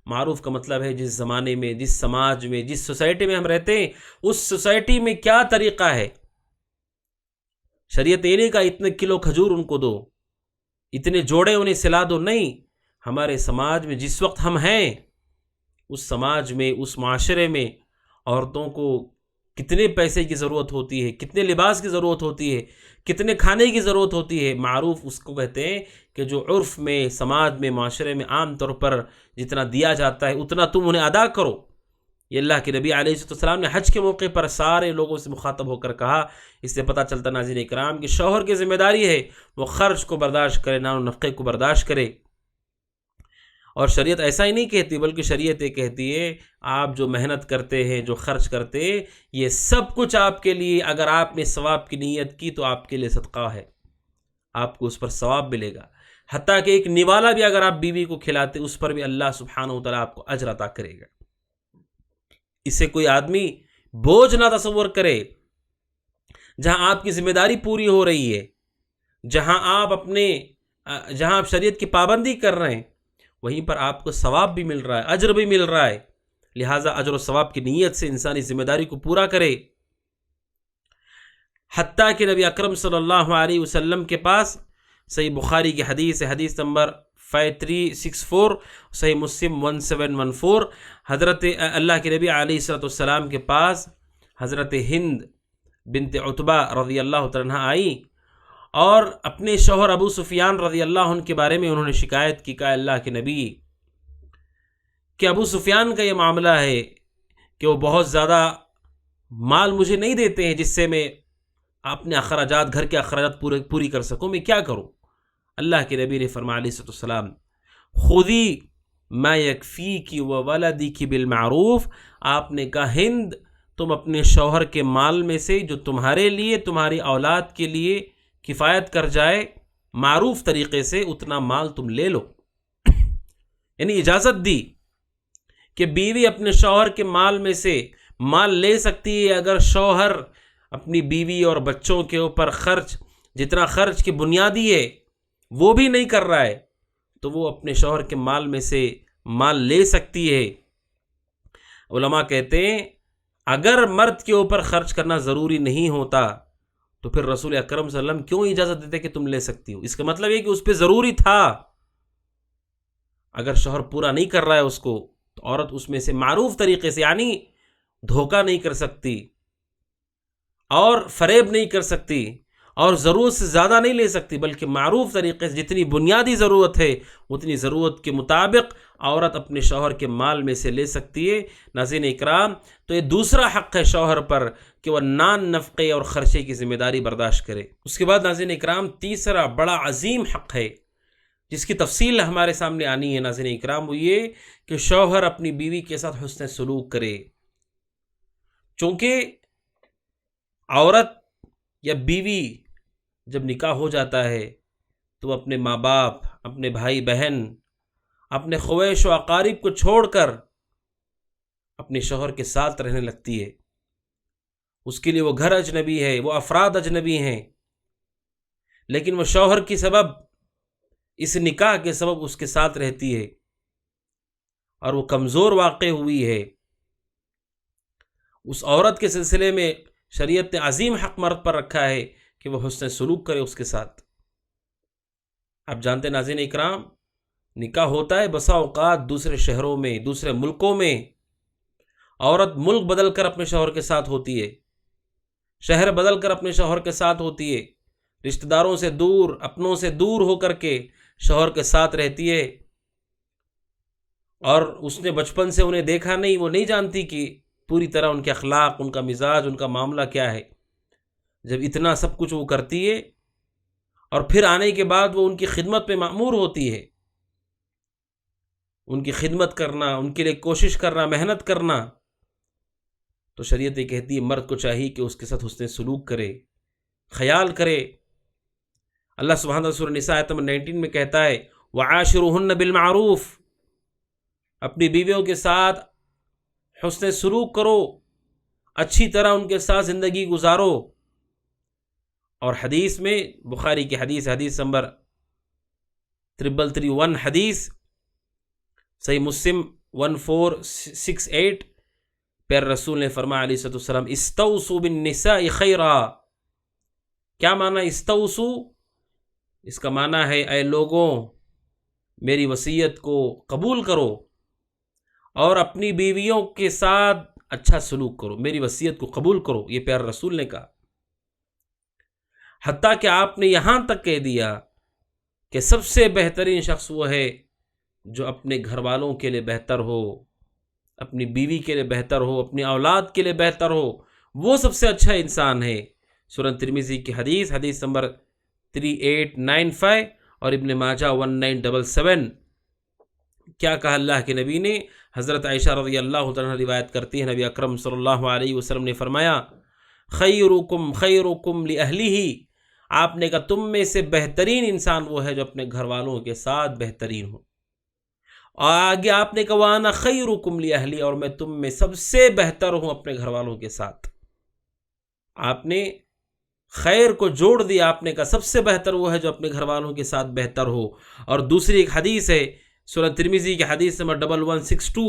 معروف کا مطلب ہے جس زمانے میں، جس سماج میں، جس سوسائٹی میں ہم رہتے ہیں، اس سوسائٹی میں کیا طریقہ ہے۔ شریعت یہ نہیں کہا اتنے کلو کھجور ان کو دو، اتنے جوڑے انہیں سلا دو، نہیں، ہمارے سماج میں جس وقت ہم ہیں، اس سماج میں، اس معاشرے میں عورتوں کو کتنے پیسے کی ضرورت ہوتی ہے، کتنے لباس کی ضرورت ہوتی ہے، کتنے کھانے کی ضرورت ہوتی ہے۔ معروف اس کو کہتے ہیں کہ جو عرف میں، سماج میں، معاشرے میں عام طور پر جتنا دیا جاتا ہے اتنا تم انہیں ادا کرو۔ یہ اللہ کے نبی علیہ السلام نے حج کے موقع پر سارے لوگوں سے مخاطب ہو کر کہا۔ اس سے پتہ چلتا ناظرین کرام کہ شوہر کی ذمہ داری ہے وہ خرچ کو برداشت کرے، نان و نفقے کو برداشت کرے۔ اور شریعت ایسا ہی نہیں کہتی، بلکہ شریعت یہ کہتی ہے آپ جو محنت کرتے ہیں، جو خرچ کرتے ہیں، یہ سب کچھ آپ کے لیے، اگر آپ نے ثواب کی نیت کی تو آپ کے لیے صدقہ ہے، آپ کو اس پر ثواب ملے گا۔ حتیٰ کہ ایک نوالا بھی اگر آپ بیوی کو کھلاتے اس پر بھی اللہ سبحانہ وتعالیٰ آپ کو اجر عطا کرے گا۔ اسے کوئی آدمی بوجھ نہ تصور کرے۔ جہاں آپ کی ذمہ داری پوری ہو رہی ہے، جہاں آپ شریعت کی پابندی کر رہے ہیں، وہیں پر آپ کو ثواب بھی مل رہا ہے، اجر بھی مل رہا ہے، لہٰذا اجر و ثواب کی نیت سے انسانی ذمہ داری کو پورا کرے۔ حتیٰ کہ نبی اکرم صلی اللہ علیہ وسلم کے پاس صحیح بخاری کی حدیث نمبر 5364، صحیح مسلم 1714، حضرت اللہ کے نبی علیہ السلام کے پاس حضرت ہند بنت عتبہ رضی اللہ عنہ آئی، اور اپنے شوہر ابو سفیان رضی اللہ عنہ کے بارے میں انہوں نے شکایت کی، کہا اللہ کے نبی کہ ابو سفیان کا یہ معاملہ ہے کہ وہ بہت زیادہ مال مجھے نہیں دیتے ہیں جس سے میں اپنے اخراجات، گھر کے اخراجات پوری کر سکوں، میں کیا کروں؟ اللہ کے نبی نے فرمایا علیہ السلام خودی ما یکفیکی وولدکی بالمعروف، آپ نے کہا ہند تم اپنے شوہر کے مال میں سے جو تمہارے لیے، تمہاری اولاد کے لیے کفایت کر جائے معروف طریقے سے، اتنا مال تم لے لو۔ یعنی اجازت دی کہ بیوی اپنے شوہر کے مال میں سے مال لے سکتی ہے، اگر شوہر اپنی بیوی اور بچوں کے اوپر جتنا خرچ کی بنیادی ہے وہ بھی نہیں کر رہا ہے تو وہ اپنے شوہر کے مال میں سے مال لے سکتی ہے۔ علماء کہتے ہیں اگر مرد کے اوپر خرچ کرنا ضروری نہیں ہوتا تو پھر رسول اکرم صلی اللہ علیہ وسلم کیوں اجازت دیتے کہ تم لے سکتی ہو؟ اس کا مطلب یہ کہ اس پہ ضروری تھا۔ اگر شوہر پورا نہیں کر رہا ہے اس کو تو عورت اس میں سے معروف طریقے سے، یعنی دھوکہ نہیں کر سکتی اور فریب نہیں کر سکتی اور ضرورت سے زیادہ نہیں لے سکتی، بلکہ معروف طریقے سے جتنی بنیادی ضرورت ہے اتنی ضرورت کے مطابق عورت اپنے شوہر کے مال میں سے لے سکتی ہے۔ ناظرین اکرام، تو یہ دوسرا حق ہے شوہر پر کہ وہ نان نفقے اور خرچے کی ذمہ داری برداشت کرے۔ اس کے بعد ناظرین اکرام، تیسرا بڑا عظیم حق ہے جس کی تفصیل ہمارے سامنے آنی ہے ناظرین اکرام، وہ یہ کہ شوہر اپنی بیوی کے ساتھ حسن سلوک کرے۔ چونکہ عورت یا بیوی جب نکاح ہو جاتا ہے تو وہ اپنے ماں باپ، اپنے بھائی بہن، اپنے خویش و اقارب کو چھوڑ کر اپنے شوہر کے ساتھ رہنے لگتی ہے۔ اس کے لیے وہ گھر اجنبی ہے، وہ افراد اجنبی ہیں، لیکن وہ شوہر کی سبب، اس نکاح کے سبب اس کے ساتھ رہتی ہے اور وہ کمزور واقع ہوئی ہے۔ اس عورت کے سلسلے میں شریعت نے عظیم حق مرد پر رکھا ہے کہ وہ حسن سلوک کرے اس کے ساتھ۔ آپ جانتے ہیں ناظرین اکرام، نکاح ہوتا ہے بسا اوقات دوسرے شہروں میں، دوسرے ملکوں میں۔ عورت ملک بدل کر اپنے شوہر کے ساتھ ہوتی ہے، شہر بدل کر اپنے شوہر کے ساتھ ہوتی ہے، رشتہ داروں سے دور، اپنوں سے دور ہو کر کے شوہر کے ساتھ رہتی ہے، اور اس نے بچپن سے انہیں دیکھا نہیں، وہ نہیں جانتی کہ پوری طرح ان کے اخلاق، ان کا مزاج، ان کا معاملہ کیا ہے۔ جب اتنا سب کچھ وہ کرتی ہے اور پھر آنے کے بعد وہ ان کی خدمت میں مأمور ہوتی ہے، ان کی خدمت کرنا، ان کے لیے کوشش کرنا، محنت کرنا، تو شریعت یہ کہتی ہے مرد کو چاہیے کہ اس کے ساتھ حسن سلوک کرے، خیال کرے۔ اللہ سبحانہ وتعالیٰ سورہ نساء آیت نمبر 19 میں کہتا ہے وَعَاشِرُوهُنَّ بِالْمَعْرُوفِ، اپنی بیویوں کے ساتھ حسن سلوک کرو، اچھی طرح ان کے ساتھ زندگی گزارو۔ اور حدیث میں، بخاری کی حدیث نمبر 3331 حدیث، صحیح مسلم 1468، پیر رسول نے فرمایا علیہ الصلوۃ والسلام استوصوا بالنساء خیرا۔ کیا معنی استوصوا؟ اس کا معنی ہے اے لوگوں، میری وصیت کو قبول کرو اور اپنی بیویوں کے ساتھ اچھا سلوک کرو، میری وصیت کو قبول کرو، یہ پیارے رسول نے کہا۔ حتیٰ کہ آپ نے یہاں تک کہہ دیا کہ سب سے بہترین شخص وہ ہے جو اپنے گھر والوں کے لیے بہتر ہو، اپنی بیوی کے لیے بہتر ہو، اپنی اولاد کے لیے بہتر ہو، وہ سب سے اچھا انسان ہے۔ سنن ترمذی کی حدیث نمبر 3895 اور ابن ماجہ 1977۔ کیا کہا اللہ کے نبی نے؟ حضرت عائشہ رضی اللہ تعالیٰ روایت کرتی ہے، نبی اکرم صلی اللہ علیہ وسلم نے فرمایا خیرکم خیرکم لأہلہ، آپ نے کہا تم میں سے بہترین انسان وہ ہے جو اپنے گھر والوں کے ساتھ بہترین ہو، اور آگے آپ نے کہا وانا خیرکم لأہلی، اور میں تم میں سب سے بہتر ہوں اپنے گھر والوں کے ساتھ۔ آپ نے خیر کو جوڑ دیا، آپ نے کہا سب سے بہتر وہ ہے جو اپنے گھر والوں کے ساتھ بہتر ہو۔ اور دوسری ایک حدیث ہے سنن ترمذی کی حدیث نمبر 1162،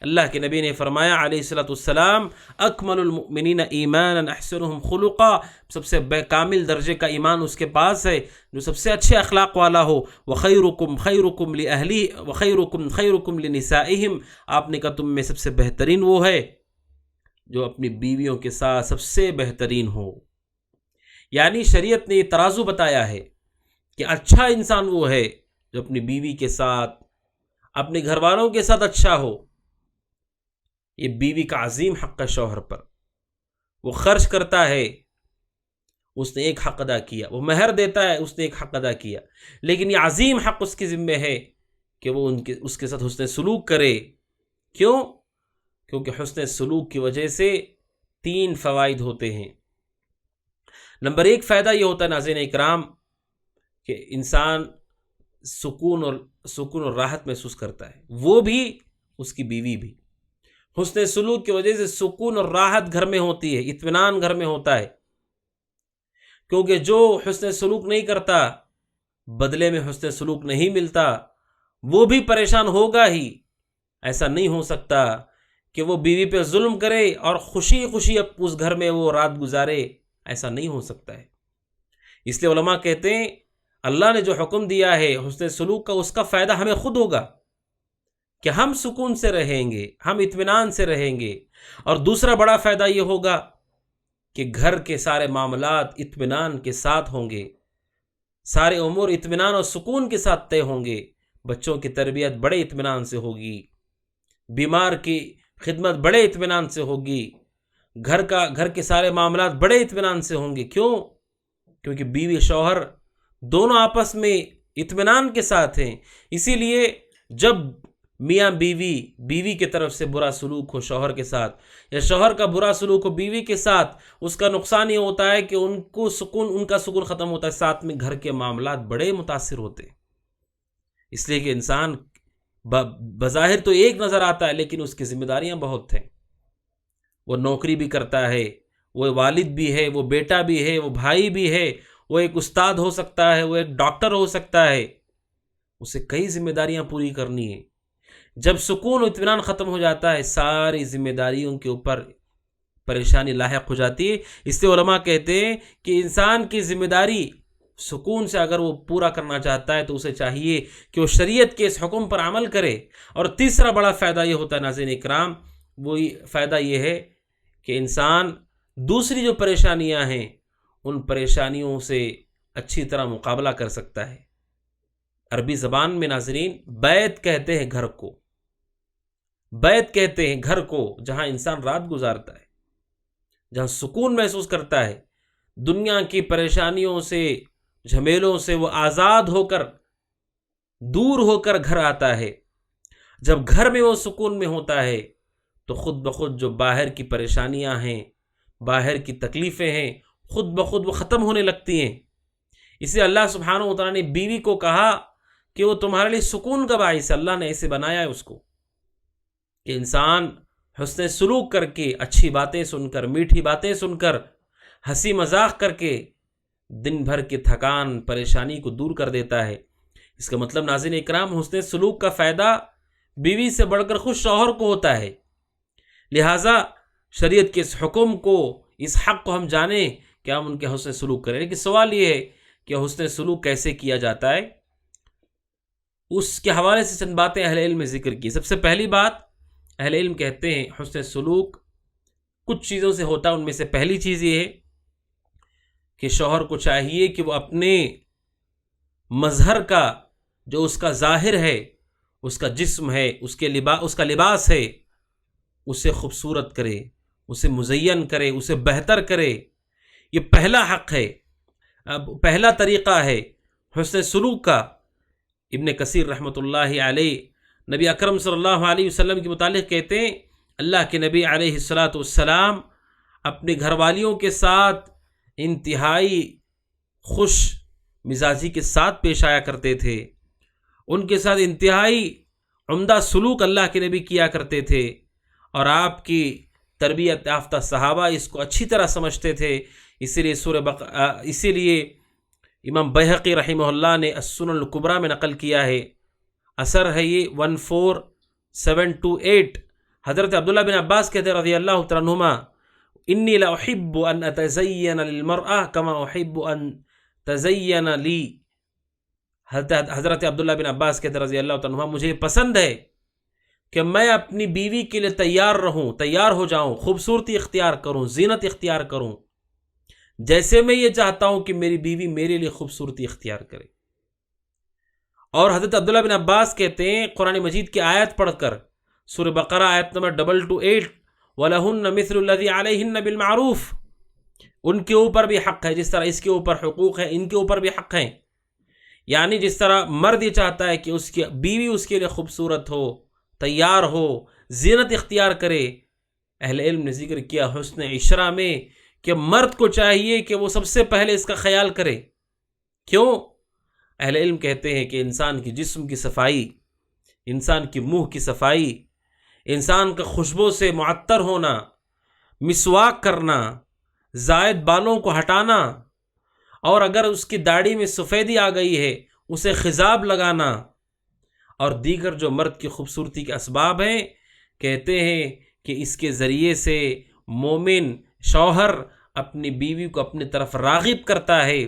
اللہ کے نبی نے فرمایا علیہ الصلوۃ والسلام اکمل المؤمنین ایمانا احسنهم خلقا، سب سے کامل درجے کا ایمان اس کے پاس ہے جو سب سے اچھے اخلاق والا ہو۔ وخیرکم خیرکم لأہلی وخیرکم خیرکم لنسائہم، آپ نے کہا تم میں سب سے بہترین وہ ہے جو اپنی بیویوں کے ساتھ سب سے بہترین ہو۔ یعنی شریعت نے یہ ترازو بتایا ہے کہ اچھا انسان وہ ہے جو اپنی بیوی کے ساتھ، اپنے گھر والوں کے ساتھ اچھا ہو۔ یہ بیوی کا عظیم حق ہے شوہر پر، وہ خرچ کرتا ہے، اس نے ایک حق ادا کیا، وہ مہر دیتا ہے، اس نے ایک حق ادا کیا، لیکن یہ عظیم حق اس کے ذمہ ہے کہ وہ اس کے ساتھ حسن سلوک کرے۔ کیوں؟ کیونکہ حسن سلوک کی وجہ سے 3 فوائد ہوتے ہیں۔ نمبر 1 فائدہ یہ ہوتا ہے ناظرین اکرام کہ انسان سکون اور راحت محسوس کرتا ہے، وہ بھی اس کی بیوی بھی۔ حسن سلوک کی وجہ سے سکون اور راحت گھر میں ہوتی ہے، اطمینان گھر میں ہوتا ہے، کیونکہ جو حسن سلوک نہیں کرتا بدلے میں حسن سلوک نہیں ملتا، وہ بھی پریشان ہوگا ہی۔ ایسا نہیں ہو سکتا کہ وہ بیوی پہ ظلم کرے اور خوشی خوشی اس گھر میں وہ رات گزارے، ایسا نہیں ہو سکتا ہے۔ اس لیے علماء کہتے ہیں اللہ نے جو حکم دیا ہے حسن سلوک کا، اس کا فائدہ ہمیں خود ہوگا کہ ہم سکون سے رہیں گے، ہم اطمینان سے رہیں گے۔ اور دوسرا بڑا فائدہ یہ ہوگا کہ گھر کے سارے معاملات اطمینان کے ساتھ ہوں گے، سارے امور اطمینان اور سکون کے ساتھ طے ہوں گے، بچوں کی تربیت بڑے اطمینان سے ہوگی، بیمار کی خدمت بڑے اطمینان سے ہوگی، گھر کے سارے معاملات بڑے اطمینان سے ہوں گے۔ کیوں؟ کیونکہ بیوی شوہر دونوں آپس میں اطمینان کے ساتھ ہیں۔ اسی لیے جب میاں بیوی کی طرف سے برا سلوک ہو شوہر کے ساتھ، یا شوہر کا برا سلوک ہو بیوی کے ساتھ، اس کا نقصان یہ ہوتا ہے کہ ان کا سکون ختم ہوتا ہے، ساتھ میں گھر کے معاملات بڑے متاثر ہوتے ہیں۔ اس لیے کہ انسان بظاہر تو ایک نظر آتا ہے، لیکن اس کی ذمہ داریاں بہت ہیں۔ وہ نوکری بھی کرتا ہے، وہ والد بھی ہے، وہ بیٹا بھی ہے، وہ بھائی بھی ہے، وہ ایک استاد ہو سکتا ہے، وہ ایک ڈاکٹر ہو سکتا ہے، اسے کئی ذمہ داریاں پوری کرنی ہیں۔ جب سکون و اطمینان ختم ہو جاتا ہے، ساری ذمہ داریوں کے اوپر پریشانی لاحق ہو جاتی ہے۔ اس لیے علماء کہتے ہیں کہ انسان کی ذمہ داری سکون سے اگر وہ پورا کرنا چاہتا ہے تو اسے چاہیے کہ وہ شریعت کے اس حکم پر عمل کرے۔ اور تیسرا بڑا فائدہ یہ ہوتا ہے ناظرین اکرام، وہی فائدہ یہ ہے کہ انسان دوسری جو پریشانیاں ہیں ان پریشانیوں سے اچھی طرح مقابلہ کر سکتا ہے۔ عربی زبان میں ناظرین بیت کہتے ہیں گھر کو، بیت کہتے ہیں گھر کو جہاں انسان رات گزارتا ہے، جہاں سکون محسوس کرتا ہے، دنیا کی پریشانیوں سے جھمیلوں سے وہ آزاد ہو کر دور ہو کر گھر آتا ہے۔ جب گھر میں وہ سکون میں ہوتا ہے تو خود بخود جو باہر کی پریشانیاں ہیں، باہر کی تکلیفیں ہیں، خود بخود وہ ختم ہونے لگتی ہیں۔ اسے اللہ سبحانہ و تعالیٰ نے بیوی کو کہا کہ وہ تمہارے لیے سکون کا باعث ہے۔ اللہ نے ایسے بنایا ہے اس کو کہ انسان حسن سلوک کر کے، اچھی باتیں سن کر، میٹھی باتیں سن کر، ہنسی مذاق کر کے دن بھر کی تھکان پریشانی کو دور کر دیتا ہے۔ اس کا مطلب ناظرین اکرام، حسن سلوک کا فائدہ بیوی سے بڑھ کر خود شوہر کو ہوتا ہے۔ لہٰذا شریعت کے اس حکم کو، اس حق کو ہم جانیں کہ ہم ان کے حسن سلوک کریں۔ لیکن سوال یہ ہے کہ حسن سلوک کیسے کیا جاتا ہے؟ اس کے حوالے سے چند باتیں اہل علم نے ذکر کی۔ سب سے پہلی بات، اہل علم کہتے ہیں حسن سلوک کچھ چیزوں سے ہوتا ہے۔ ان میں سے پہلی چیز یہ ہے کہ شوہر کو چاہیے کہ وہ اپنے مظہر کا، جو اس کا ظاہر ہے، اس کا جسم ہے، اس کا لباس ہے، اسے خوبصورت کرے، اسے مزین کرے، اسے بہتر کرے۔ یہ پہلا حق ہے، پہلا طریقہ ہے حسن سلوک کا۔ ابن کثیر رحمۃ اللہ علیہ نبی اکرم صلی اللہ علیہ وسلم کے متعلق کہتے ہیں، اللہ کے نبی علیہ السلام اپنے گھر والیوں کے ساتھ انتہائی خوش مزاجی کے ساتھ پیش آیا کرتے تھے، ان کے ساتھ انتہائی عمدہ سلوک اللہ کے نبی کیا کرتے تھے، اور آپ کی تربیت یافتہ صحابہ اس کو اچھی طرح سمجھتے تھے۔ اسی لیے امام بیہقی رحمہ اللہ نے السنن الکبریٰ میں نقل کیا ہے، اثر ہے یہ 14728، حضرت عبداللہ بن عباس کہتے رضی اللہ تعالیٰ عنہما، انی لاحب ان اتزین للمرأة کما احب ان تزین لی۔ حضرت عبداللہ بن عباس کہتے رضی اللہ تعالیٰ عنہما، مجھے پسند ہے کہ میں اپنی بیوی کے لیے تیار رہوں، تیار ہو جاؤں، خوبصورتی اختیار کروں، زینت اختیار کروں، جیسے میں یہ چاہتا ہوں کہ میری بیوی میرے لیے خوبصورتی اختیار کرے۔ اور حضرت عبداللہ بن عباس کہتے ہیں قرآن مجید کی آیت پڑھ کر، سورہ بقرہ آیت نمبر 228، وَلَهُنَّ مِثْلُ الَّذِي عَلَيْهِنَّ بِالْمَعْرُوفِ، ان کے اوپر بھی حق ہے جس طرح اس کے اوپر حقوق ہیں، ان کے اوپر بھی حق ہیں۔ یعنی جس طرح مرد یہ چاہتا ہے کہ اس کی بیوی اس کے لیے خوبصورت ہو، تیار ہو، زینت اختیار کرے، اہل علم نے ذکر کیا حسن عشرہ میں کہ مرد کو چاہیے کہ وہ سب سے پہلے اس کا خیال کرے۔ کیوں؟ اہل علم کہتے ہیں کہ انسان کی جسم کی صفائی، انسان کی منہ کی صفائی، انسان کا خوشبو سے معطر ہونا، مسواک کرنا، زائد بالوں کو ہٹانا، اور اگر اس کی داڑھی میں سفیدی آ گئی ہے اسے خضاب لگانا، اور دیگر جو مرد کی خوبصورتی کے اسباب ہیں، کہتے ہیں کہ اس کے ذریعے سے مومن شوہر اپنی بیوی کو اپنی طرف راغب کرتا ہے،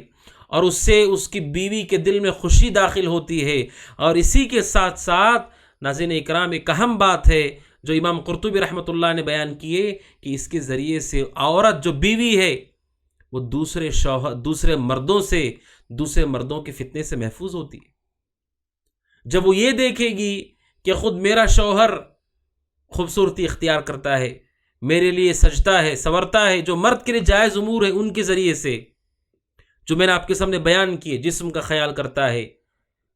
اور اس سے اس کی بیوی کے دل میں خوشی داخل ہوتی ہے۔ اور اسی کے ساتھ ساتھ ناظرین اکرام ایک اہم بات ہے جو امام قرطبی رحمۃ اللہ نے بیان کیے کہ اس کے ذریعے سے عورت جو بیوی ہے وہ دوسرے مردوں کے فتنے سے محفوظ ہوتی ہے۔ جب وہ یہ دیکھے گی کہ خود میرا شوہر خوبصورتی اختیار کرتا ہے، میرے لیے سجتا ہے، سنورتا ہے، جو مرد کے لیے جائز امور ہے ان کے ذریعے سے، جو میں نے آپ کے سامنے بیان کیے، جسم کا خیال کرتا ہے،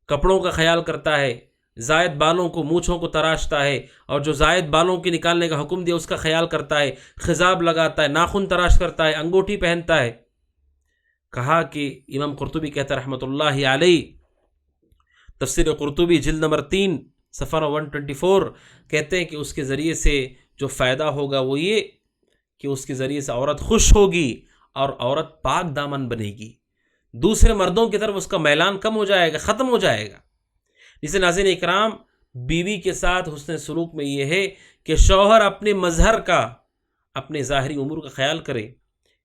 کپڑوں کا خیال کرتا ہے، زائد بالوں کو، مونچھوں کو تراشتا ہے، اور جو زائد بالوں کے نکالنے کا حکم دیا اس کا خیال کرتا ہے، خضاب لگاتا ہے، ناخن تراش کرتا ہے، انگوٹھی پہنتا ہے۔ کہا کہ امام قرطبی کہتا رحمۃ اللہ علیہ، تفسیر قرطبی جلد نمبر 3 صفحہ 124، کہتے ہیں کہ اس کے ذریعے سے جو فائدہ ہوگا وہ یہ کہ اس کے ذریعے سے عورت خوش ہوگی اور عورت پاک دامن بنے گی، دوسرے مردوں کی طرف اس کا میلان کم ہو جائے گا، ختم ہو جائے گا۔ جسے ناظرین اکرام، بیوی کے ساتھ حسن سلوک میں یہ ہے کہ شوہر اپنے مظہر کا، اپنے ظاہری امور کا خیال کرے۔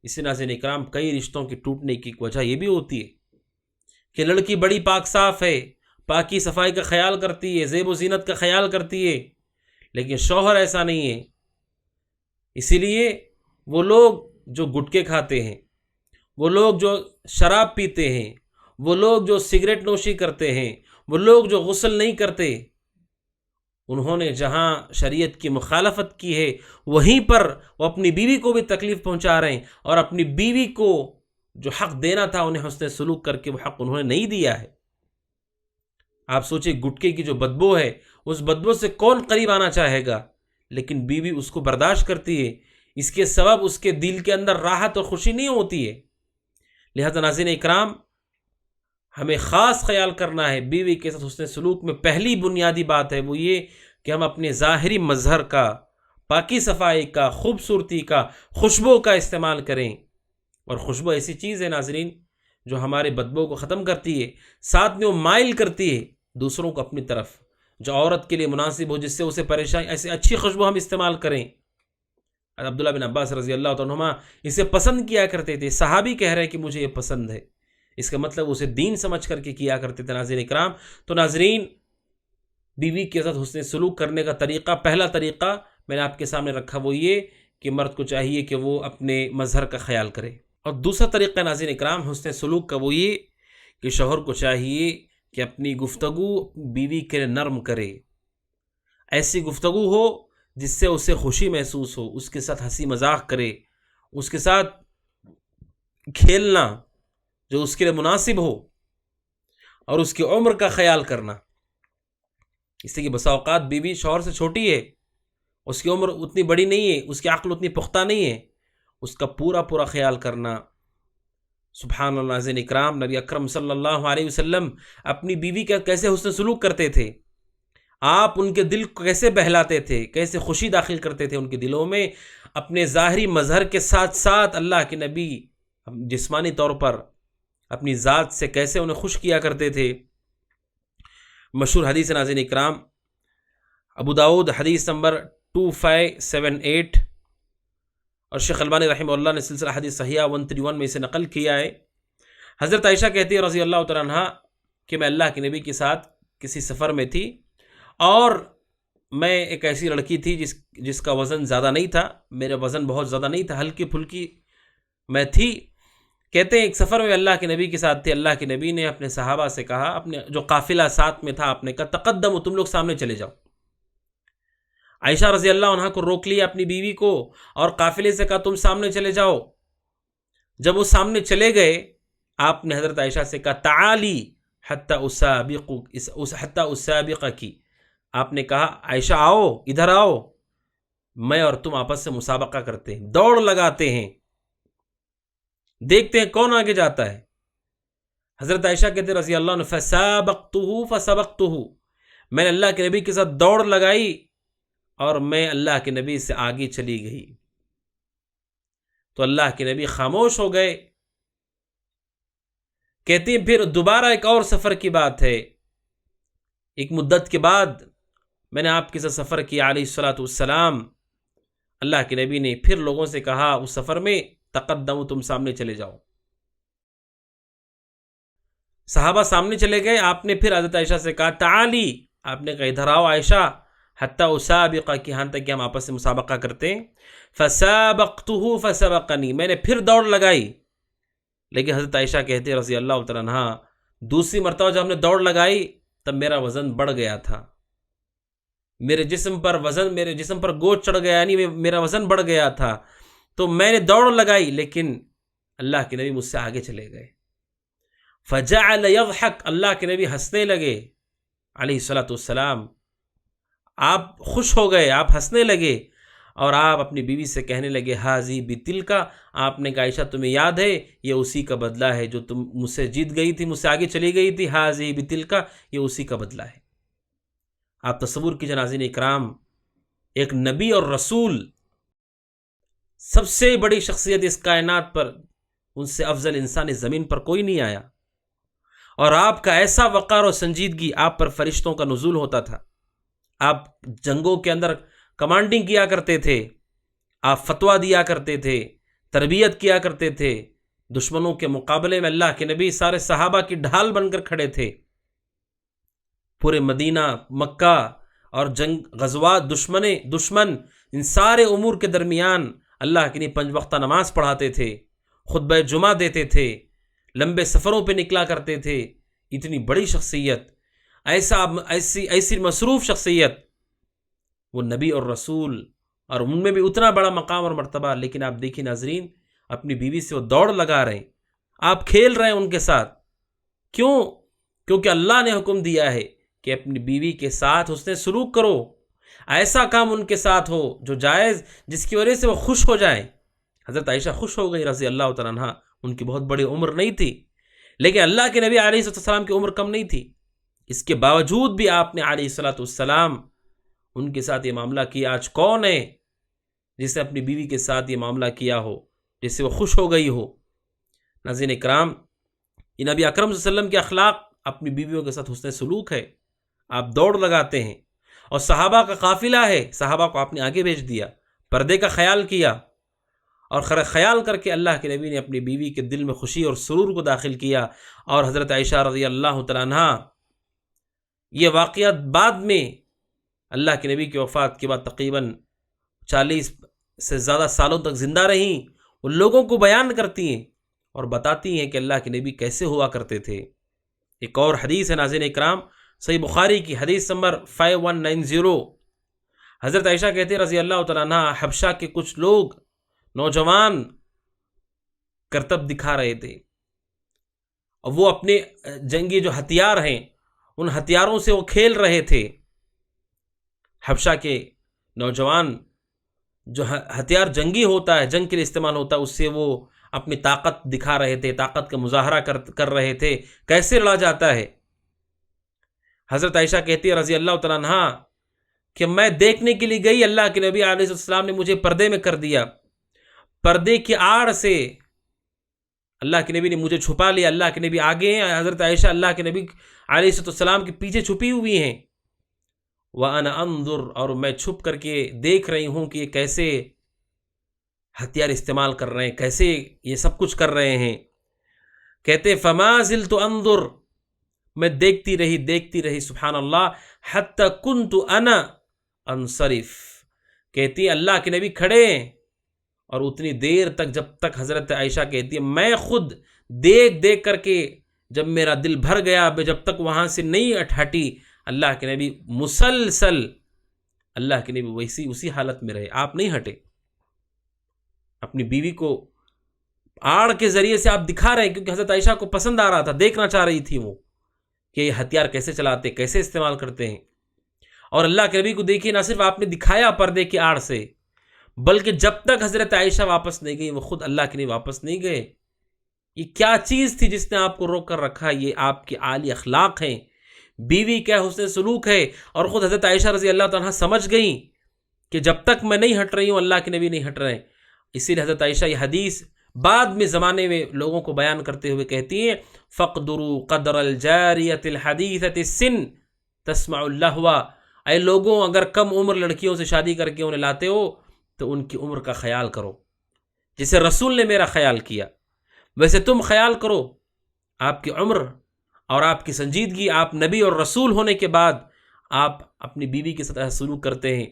اسے ناظرین اکرام کئی رشتوں کے ٹوٹنے کی وجہ یہ بھی ہوتی ہے کہ لڑکی بڑی پاک صاف ہے، پاکی صفائی کا خیال کرتی ہے، زیب و زینت کا خیال کرتی ہے، لیکن شوہر ایسا نہیں ہے۔ اسی لیے وہ لوگ جو گٹکے کھاتے ہیں، وہ لوگ جو شراب پیتے ہیں، وہ لوگ جو سگریٹ نوشی کرتے ہیں، وہ لوگ جو غسل نہیں کرتے، انہوں نے جہاں شریعت کی مخالفت کی ہے وہیں پر وہ اپنی بیوی کو بھی تکلیف پہنچا رہے ہیں، اور اپنی بیوی کو جو حق دینا تھا انہیں حسن سلوک کر کے وہ حق انہوں نے نہیں دیا ہے۔ آپ سوچیں گٹکے کی جو بدبو ہے، اس بدبو سے کون قریب آنا چاہے گا، لیکن بیوی اس کو برداشت کرتی ہے، اس کے سبب اس کے دل کے اندر راحت اور خوشی نہیں ہوتی ہے۔ لہذا ناظرین اکرام، ہمیں خاص خیال کرنا ہے بیوی کے ساتھ حسن سلوک میں۔ پہلی بنیادی بات ہے وہ یہ کہ ہم اپنے ظاہری مظہر کا، پاکی صفائی کا، خوبصورتی کا، خوشبو کا استعمال کریں، اور خوشبو ایسی چیز ہے ناظرین جو ہمارے بدبو کو ختم کرتی ہے، ساتھ میں وہ مائل کرتی ہے دوسروں کو اپنی طرف، جو عورت کے لیے مناسب ہو، جس سے اسے پریشانی، ایسی اچھی خوشبو ہم استعمال کریں۔ عبداللہ بن عباس رضی اللہ عنہما اسے پسند کیا کرتے تھے، صحابی کہہ رہے کہ مجھے یہ پسند ہے، اس کا مطلب اسے دین سمجھ کر کے کیا کرتے تھے۔ ناظرین اکرام، تو ناظرین، بیوی کے ساتھ حسن سلوک کرنے کا طریقہ، پہلا طریقہ میں نے آپ کے سامنے رکھا وہ یہ کہ مرد کو چاہیے کہ وہ اپنے مظہر کا خیال کرے، اور دوسرا طریقہ ناظرین اکرام حسن سلوک کا وہ یہ کہ شوہر کو چاہیے کہ اپنی گفتگو بیوی کے لیے نرم کرے، ایسی گفتگو ہو جس سے اسے خوشی محسوس ہو، اس کے ساتھ ہنسی مذاق کرے، اس کے ساتھ کھیلنا جو اس کے لیے مناسب ہو، اور اس کی عمر کا خیال کرنا۔ اس لیے کہ بسا اوقات بیوی شوہر سے چھوٹی ہے، اس کی عمر اتنی بڑی نہیں ہے، اس کی عقل اتنی پختہ نہیں ہے، اس کا پورا خیال کرنا۔ سبحان اللہ ناظرین اکرام، نبی اکرم صلی اللہ علیہ وسلم اپنی بیوی کا کیسے حسن سلوک کرتے تھے، آپ ان کے دل کو کیسے بہلاتے تھے، کیسے خوشی داخل کرتے تھے ان کے دلوں میں، اپنے ظاہری مظہر کے ساتھ ساتھ اللہ کے نبی جسمانی طور پر اپنی ذات سے کیسے انہیں خوش کیا کرتے تھے۔ مشہور حدیث ناظرین اکرام، ابو داؤد حدیث نمبر 2578، اور شیخ البانی رحمہ اللہ نے سلسلہ حدیث صحیحہ 131 میں اسے نقل کیا ہے۔ حضرت عائشہ کہتی ہے رضی اللہ تعالیٰ عنہا کہ میں اللہ کے نبی کے ساتھ کسی سفر میں تھی، اور میں ایک ایسی لڑکی تھی جس کا وزن زیادہ نہیں تھا، میرا وزن بہت زیادہ نہیں تھا، ہلکی پھلکی میں تھی۔ کہتے ہیں ایک سفر میں اللہ کے نبی کے ساتھ تھے، اللہ کے نبی نے اپنے صحابہ سے کہا، اپنے جو قافلہ ساتھ میں تھا، آپ نے کہا تقدموا، تم لوگ سامنے چلے جاؤ۔ عائشہ رضی اللہ عنہا کو روک لیا اپنی بیوی کو، اور قافلے سے کہا تم سامنے چلے جاؤ۔ جب وہ سامنے چلے گئے، آپ نے حضرت عائشہ سے کہا تعالی حتی اسابقکی، آپ نے کہا عائشہ آؤ، ادھر آؤ، میں اور تم آپس سے مسابقہ کرتے ہیں، دوڑ لگاتے ہیں، دیکھتے ہیں کون آگے جاتا ہے۔ حضرت عائشہ کہتے رضی اللہ عنہ فسبقتہ، میں نے اللہ کے نبی کے ساتھ دوڑ لگائی اور میں اللہ کے نبی سے آگے چلی گئی، تو اللہ کے نبی خاموش ہو گئے۔ کہتی ہیں پھر دوبارہ ایک اور سفر کی بات ہے، ایک مدت کے بعد میں نے آپ کے ساتھ سفر کیا علیہ الصلاۃ والسلام، اللہ کے نبی نے پھر لوگوں سے کہا اس سفر میں تقدموا، تم سامنے چلے جاؤ۔ صحابہ سامنے چلے گئے، آپ نے پھر حضرت عائشہ سے کہا تعالی، آپ نے کہا ادھر آؤ عائشہ حتیٰ اسابقہ کی، یہاں تک کہ ہم آپس میں مسابقہ کرتے ہیں. فسابقتہ فسبقنی، میں نے پھر دوڑ لگائی. لیکن حضرت عائشہ کہتے رضی اللہ تعالیٰ عنہ دوسری مرتبہ جب ہم نے دوڑ لگائی تب میرا وزن بڑھ گیا تھا، میرے جسم پر گوشت چڑھ گیا، یعنی میرا وزن بڑھ گیا تھا. تو میں نے دوڑ لگائی لیکن اللہ کے نبی مجھ سے آگے چلے گئے. فجعل یضحک، اللہ کے نبی ہنسنے لگے علیہ الصلوۃ والسلام. آپ خوش ہو گئے، آپ ہنسنے لگے اور آپ اپنی بیوی سے کہنے لگے حاذی بتلکا. آپ نے کہا عائشہ تمہیں یاد ہے یہ اسی کا بدلہ ہے جو تم مجھ سے جیت گئی تھی، مجھ سے آگے چلی گئی تھی. حاذی بتلکا، یہ اسی کا بدلہ ہے. آپ تصور کیجئے ناظرین اکرام، ایک نبی اور رسول، سب سے بڑی شخصیت اس کائنات پر، ان سے افضل انسان اس زمین پر کوئی نہیں آیا، اور آپ کا ایسا وقار و سنجیدگی، آپ پر فرشتوں کا نزول ہوتا تھا، آپ جنگوں کے اندر کمانڈنگ کیا کرتے تھے، آپ فتویٰ دیا کرتے تھے، تربیت کیا کرتے تھے. دشمنوں کے مقابلے میں اللہ کے نبی سارے صحابہ کی ڈھال بن کر کھڑے تھے. پورے مدینہ، مکہ اور جنگ، غزوات، دشمن، ان سارے امور کے درمیان اللہ کے نبی 5 وقتہ نماز پڑھاتے تھے، خطبہ جمعہ دیتے تھے، لمبے سفروں پہ نکلا کرتے تھے. اتنی بڑی شخصیت، ایسی مصروف شخصیت، وہ نبی اور رسول، اور ان میں بھی اتنا بڑا مقام اور مرتبہ. لیکن آپ دیکھیں ناظرین، اپنی بیوی سے وہ دوڑ لگا رہے ہیں، آپ کھیل رہے ہیں ان کے ساتھ. کیوں؟ کیونکہ اللہ نے حکم دیا ہے کہ اپنی بیوی کے ساتھ حسن سلوک کرو، ایسا کام ان کے ساتھ ہو جو جائز، جس کی وجہ سے وہ خوش ہو جائیں. حضرت عائشہ خوش ہو گئی رضی اللہ تعالیٰ عنہ. ان کی بہت بڑی عمر نہیں تھی، لیکن اللہ کے نبی علیہ السلام کی عمر کم نہیں تھی. اس کے باوجود بھی آپ نے علیہ الصلوۃ والسلام ان کے ساتھ یہ معاملہ کیا. آج کون ہے جس نے اپنی بیوی کے ساتھ یہ معاملہ کیا ہو جس سے وہ خوش ہو گئی ہو؟ ناظرین اکرام، یہ نبی اکرم صلی اللہ علیہ وسلم کے اخلاق اپنی بیویوں کے ساتھ حسن سلوک ہے. آپ دوڑ لگاتے ہیں، اور صحابہ کا قافلہ ہے، صحابہ کو آپ نے آگے بھیج دیا، پردے کا خیال کیا، اور خیال کر کے اللہ کے نبی نے اپنی بیوی کے دل میں خوشی اور سرور کو داخل کیا. اور حضرت عائشہ رضی اللہ تعالیٰ عنہ یہ واقعات بعد میں اللہ کے نبی کی وفات کے بعد تقریباً 40 سے زیادہ سالوں تک زندہ رہیں. ان لوگوں کو بیان کرتی ہیں اور بتاتی ہیں کہ اللہ کے نبی کیسے ہوا کرتے تھے. ایک اور حدیث ہے ناظرین اکرام، صحیح بخاری کی حدیث نمبر 5190. حضرت عائشہ کہتے ہیں رضی اللہ تعالیٰ عنہ، حبشہ کے کچھ لوگ نوجوان کرتب دکھا رہے تھے، اور وہ اپنے جنگی جو ہتھیار ہیں ان ہتھیاروں سے وہ کھیل رہے تھے. حبشہ کے نوجوان جو ہتھیار جنگی ہوتا ہے، جنگ کے لیے استعمال ہوتا ہے، اس سے وہ اپنی طاقت دکھا رہے تھے، طاقت کا مظاہرہ کر رہے تھے، کیسے لڑا جاتا ہے. حضرت عائشہ کہتی ہے رضی اللہ تعالیٰ عنہ کہ میں دیکھنے کے لیے گئی، اللہ کے نبی علیہ السلام نے مجھے پردے میں کر دیا، پردے کی آڑ سے اللہ کے نبی نے مجھے چھپا لیا. اللہ کے نبی آگے ہیں، حضرت عائشہ اللہ کے نبی علیہ السلام کے پیچھے چھپی ہوئی ہیں. وَأَنَا أَنظُرُ، اور میں چھپ کر کے دیکھ رہی ہوں کہ یہ کیسے ہتھیار استعمال کر رہے ہیں، کیسے یہ سب کچھ کر رہے ہیں. کہتے فَمَا زِلْتُ أَنظُرُ، میں دیکھتی رہی سبحان اللہ، حَتَّى كُنْتُ أَنَا أَنصَرِفُ. کہتی ہے اللہ کے نبی کھڑے ہیں، اور اتنی دیر تک جب تک حضرت عائشہ کہتی ہے میں خود دیکھ کر کے جب میرا دل بھر گیا، جب تک وہاں سے نہیں ہٹی، اللہ کے نبی مسلسل، اللہ کے نبی اسی حالت میں رہے، آپ نہیں ہٹے. اپنی بیوی کو آڑ کے ذریعے سے آپ دکھا رہے ہیں، کیونکہ حضرت عائشہ کو پسند آ رہا تھا، دیکھنا چاہ رہی تھی وہ کہ یہ ہتھیار کیسے چلاتے، کیسے استعمال کرتے ہیں. اور اللہ کے نبی کو دیکھیے، نہ صرف آپ نے دکھایا پردے کی آڑ سے، بلکہ جب تک حضرت عائشہ واپس نہیں گئی، وہ خود اللہ کے نبی واپس نہیں گئے. یہ کیا چیز تھی جس نے آپ کو روک کر رکھا؟ یہ آپ کے عالی اخلاق ہیں، بیوی کیا حسن سلوک ہے. اور خود حضرت عائشہ رضی اللہ تعالیٰ سمجھ گئیں کہ جب تک میں نہیں ہٹ رہی ہوں اللہ کے نبی نہیں ہٹ رہے ہیں. اسی لیے حضرت عائشہ یہ حدیث بعد میں زمانے میں لوگوں کو بیان کرتے ہوئے کہتی ہیں فَقْدُرُوا قَدْرَ الْجَارِيَةِ الْحَدِيثَةِ السِّنِّ تَسْمَعُ اللَّهْوَ. اے لوگوں، اگر کم عمر لڑکیوں سے شادی کر کے انہیں لاتے ہو تو ان کی عمر کا خیال کرو، جسے رسول نے میرا خیال کیا ویسے تم خیال کرو. آپ کی عمر اور آپ کی سنجیدگی، آپ نبی اور رسول ہونے کے بعد آپ اپنی بیوی کے ساتھ ایسا سلوک کرتے ہیں.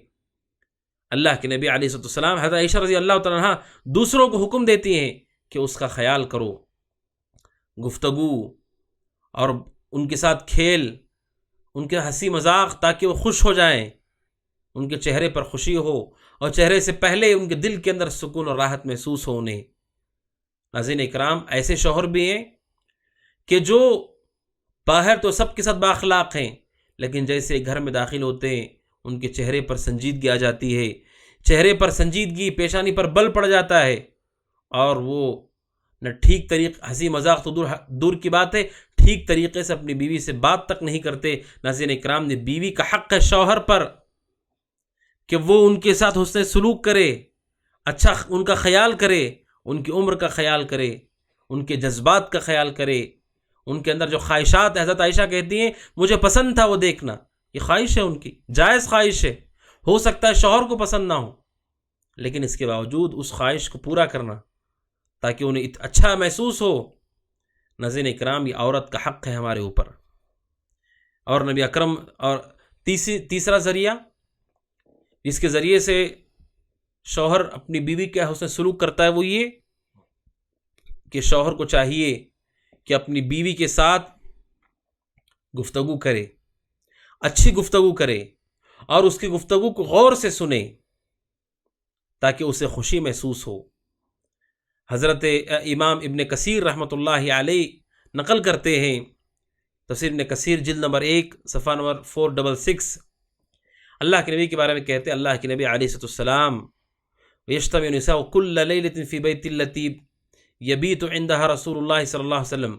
اللہ کے نبی علیہ السلام حضرت عائشہ رضی اللہ تعالیٰ عنہ دوسروں کو حکم دیتی ہیں کہ اس کا خیال کرو، گفتگو اور ان کے ساتھ کھیل، ان کے ہنسی مذاق، تاکہ وہ خوش ہو جائیں، ان کے چہرے پر خوشی ہو، اور چہرے سے پہلے ان کے دل کے اندر سکون اور راحت محسوس ہو انہیں. ناظرین اکرام، ایسے شوہر بھی ہیں کہ جو باہر تو سب کے ساتھ بااخلاق ہیں، لیکن جیسے گھر میں داخل ہوتے ہیں ان کے چہرے پر سنجیدگی آ جاتی ہے، چہرے پر سنجیدگی، پیشانی پر بل پڑ جاتا ہے، اور وہ نہ ٹھیک طریقے، ہنسی مذاق تو دور کی بات ہے، ٹھیک طریقے سے اپنی بیوی سے بات تک نہیں کرتے. ناظرین اکرام، نے بیوی کا حق ہے شوہر پر کہ وہ ان کے ساتھ حسن سلوک کرے، اچھا ان کا خیال کرے، ان کی عمر کا خیال کرے، ان کے جذبات کا خیال کرے، ان کے اندر جو خواہشات. حضرت عائشہ کہتی ہیں مجھے پسند تھا وہ دیکھنا، یہ خواہش ہے ان کی، جائز خواہش ہے، ہو سکتا ہے شوہر کو پسند نہ ہو، لیکن اس کے باوجود اس خواہش کو پورا کرنا تاکہ انہیں اچھا محسوس ہو. ناظرین اکرام، یہ عورت کا حق ہے ہمارے اوپر. اور نبی اکرم، اور تیسرا ذریعہ جس کے ذریعے سے شوہر اپنی بیوی کے حسن سلوک کرتا ہے وہ یہ کہ شوہر کو چاہیے کہ اپنی بیوی کے ساتھ گفتگو کرے، اچھی گفتگو کرے، اور اس کی گفتگو کو غور سے سنے تاکہ اسے خوشی محسوس ہو. حضرت امام ابن کثیر رحمۃ اللہ علیہ نقل کرتے ہیں، تفسیر ابن کثیر جلد نمبر 1 صفحہ نمبر 466، اللہ کے نبی کے بارے میں کہتے ہیں، اللہ کے نبی علیہ السلام وَيَجْتَمِعُ النِّسَاءُ كُلَّ لَيْلَةٍ فِي بَيْتِ الَّتِي يَبِيتُ عِندَهَا رسول اللہ صلی اللہ علیہ وسلم،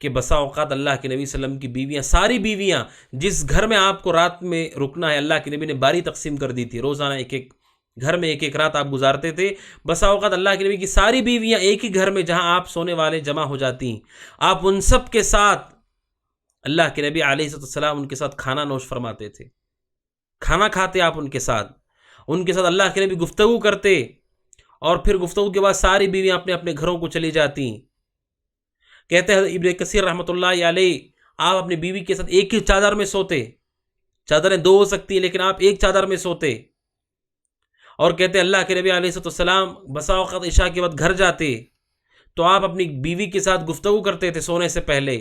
کہ بسا اوقات اللہ کے نبی صلی اللہ علیہ وسلم کی بیویاں، ساری بیویاں جس گھر میں آپ کو رات میں رکنا ہے، اللہ کے نبی نے باری تقسیم کر دی تھی، روزانہ ایک ایک گھر میں ایک ایک رات آپ گزارتے تھے. بسا اوقات اللہ کے نبی کی ساری بیویاں ایک ہی گھر میں جہاں آپ سونے والے جمع ہو جاتی ہیں، آپ ان سب کے ساتھ، اللہ کے نبی علیہ السلام ان کے ساتھ کھانا نوش فرماتے تھے، کھانا کھاتے آپ ان کے ساتھ اللہ کے نبی گفتگو کرتے، اور پھر گفتگو کے بعد ساری بیویاں اپنے اپنے گھروں کو چلی جاتی. کہتے ہیں ابن کثیر رحمۃ اللہ علیہ، آپ اپنی بیوی کے ساتھ ایک ہی چادر میں سوتے، چادریں دو ہو سکتی ہیں لیکن آپ ایک چادر میں سوتے. اور کہتے ہیں اللہ کے نبی علیہ السلام بسا اوقات عشاء کے بعد گھر جاتے تو آپ اپنی بیوی کے ساتھ گفتگو کرتے تھے سونے سے پہلے،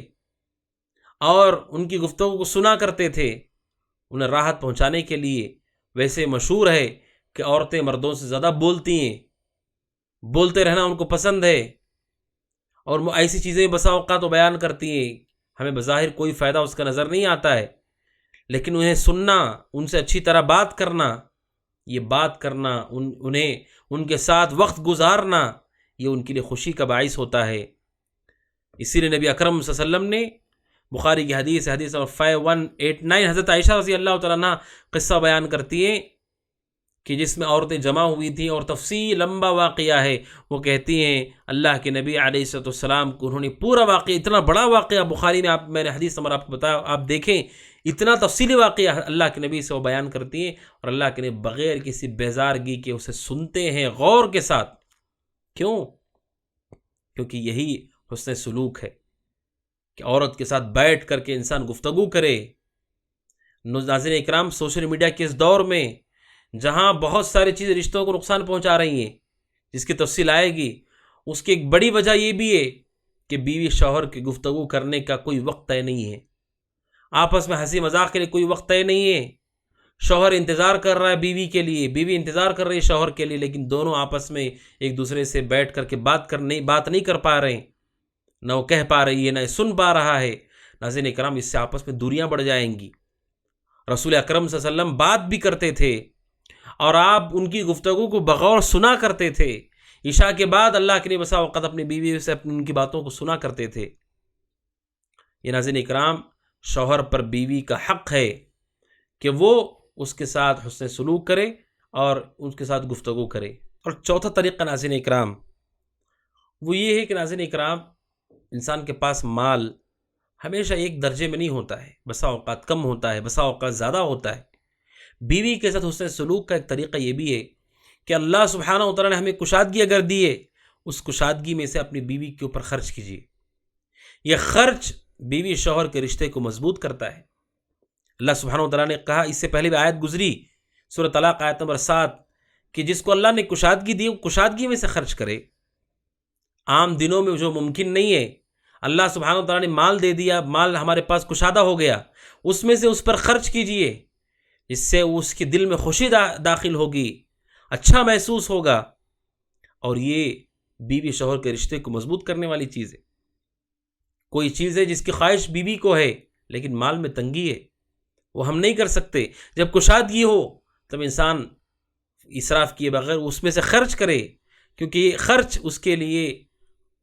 اور ان کی گفتگو کو سنا کرتے تھے انہیں راحت پہنچانے کے لیے. ویسے مشہور ہے کہ عورتیں مردوں سے زیادہ بولتی ہیں، بولتے رہنا ان کو پسند ہے، اور وہ ایسی چیزیں بسا اوقات وہ بیان کرتی ہیں ہمیں بظاہر کوئی فائدہ اس کا نظر نہیں آتا ہے، لیکن انہیں سننا، ان سے اچھی طرح بات کرنا، یہ بات کرنا، انہیں ان کے ساتھ وقت گزارنا، یہ ان کے لیے خوشی کا باعث ہوتا ہے. اسی لیے نبی اکرم صلی اللہ علیہ وسلم نے بخاری کی حدیث 5189 حضرت عائشہ رضی اللہ تعالیٰ عنہ قصہ بیان کرتی ہیں کہ جس میں عورتیں جمع ہوئی تھیں، اور تفصیل لمبا واقعہ ہے. وہ کہتی ہیں اللہ کے نبی علیہ السلام کو انہوں نے پورا واقعہ، اتنا بڑا واقعہ بخاری میں، میں نے حدیث نمبر آپ کو بتایا، آپ دیکھیں اتنا تفصیلی واقعہ اللہ کے نبی سے وہ بیان کرتی ہیں، اور اللہ کے نبی بغیر کسی بیزارگی کے اسے سنتے ہیں غور کے ساتھ. کیوں؟ کیونکہ یہی حسن سلوک ہے کہ عورت کے ساتھ بیٹھ کر کے انسان گفتگو کرے. ناظرین اکرام، سوشل میڈیا کے اس دور میں جہاں بہت ساری چیزیں رشتوں کو نقصان پہنچا رہی ہیں، جس کی تفصیل آئے گی، اس کی ایک بڑی وجہ یہ بھی ہے کہ بیوی شوہر کی گفتگو کرنے کا کوئی وقت طے نہیں ہے، آپس میں ہنسی مذاق کے لیے کوئی وقت طے نہیں ہے. شوہر انتظار کر رہا ہے بیوی کے لیے، بیوی انتظار کر رہی ہے شوہر کے لیے، لیکن دونوں آپس میں ایک دوسرے سے بیٹھ کر کے بات نہیں کر پا رہے ہیں، نہ وہ کہہ پا رہی ہے نہ سن پا رہا ہے. ناظرین اکرام، اس سے آپس میں دوریاں بڑھ جائیں گی. رسول اکرم صلی اللہ علیہ وسلم بات بھی کرتے تھے اور آپ ان کی گفتگو کو بغور سنا کرتے تھے. عشاء کے بعد اللہ کے لیے بسا اوقات اپنی بیوی سے ان کی باتوں کو سنا کرتے تھے. یہ ناظرین اکرام، شوہر پر بیوی کا حق ہے کہ وہ اس کے ساتھ حسن سلوک کرے اور اس کے ساتھ گفتگو کرے. اور چوتھا طریقہ ناظرین اکرام وہ یہ ہے کہ ناظرین اکرام، انسان کے پاس مال ہمیشہ ایک درجے میں نہیں ہوتا ہے، بسا اوقات کم ہوتا ہے، بسا اوقات زیادہ ہوتا ہے. بیوی کے ساتھ حسن سلوک کا ایک طریقہ یہ بھی ہے کہ اللہ سبحانہ و تعالیٰ نے ہمیں کشادگی اگر دی ہے، اس کشادگی میں سے اپنی بیوی کے اوپر خرچ کیجیے. یہ خرچ بیوی شوہر کے رشتے کو مضبوط کرتا ہے. اللہ سبحانہ و تعالیٰ نے کہا، اس سے پہلے بھی آیت گزری سورہ طلاق آیت نمبر 7، کہ جس کو اللہ نے کشادگی دی وہ کشادگی میں سے خرچ کرے۔ عام دنوں میں جو ممکن نہیں ہے، اللہ سبحانہ و تعالیٰ نے مال دے دیا، مال ہمارے پاس کشادہ ہو گیا، اس میں سے اس پر خرچ کیجئے، اس سے اس کے دل میں خوشی داخل ہوگی، اچھا محسوس ہوگا، اور یہ بیوی شوہر کے رشتے کو مضبوط کرنے والی چیز ہے۔ کوئی چیز ہے جس کی خواہش بیوی کو ہے لیکن مال میں تنگی ہے، وہ ہم نہیں کر سکتے، جب کشادگی ہو تب انسان اسراف کیے بغیر اس میں سے خرچ کرے، کیونکہ یہ خرچ اس کے لیے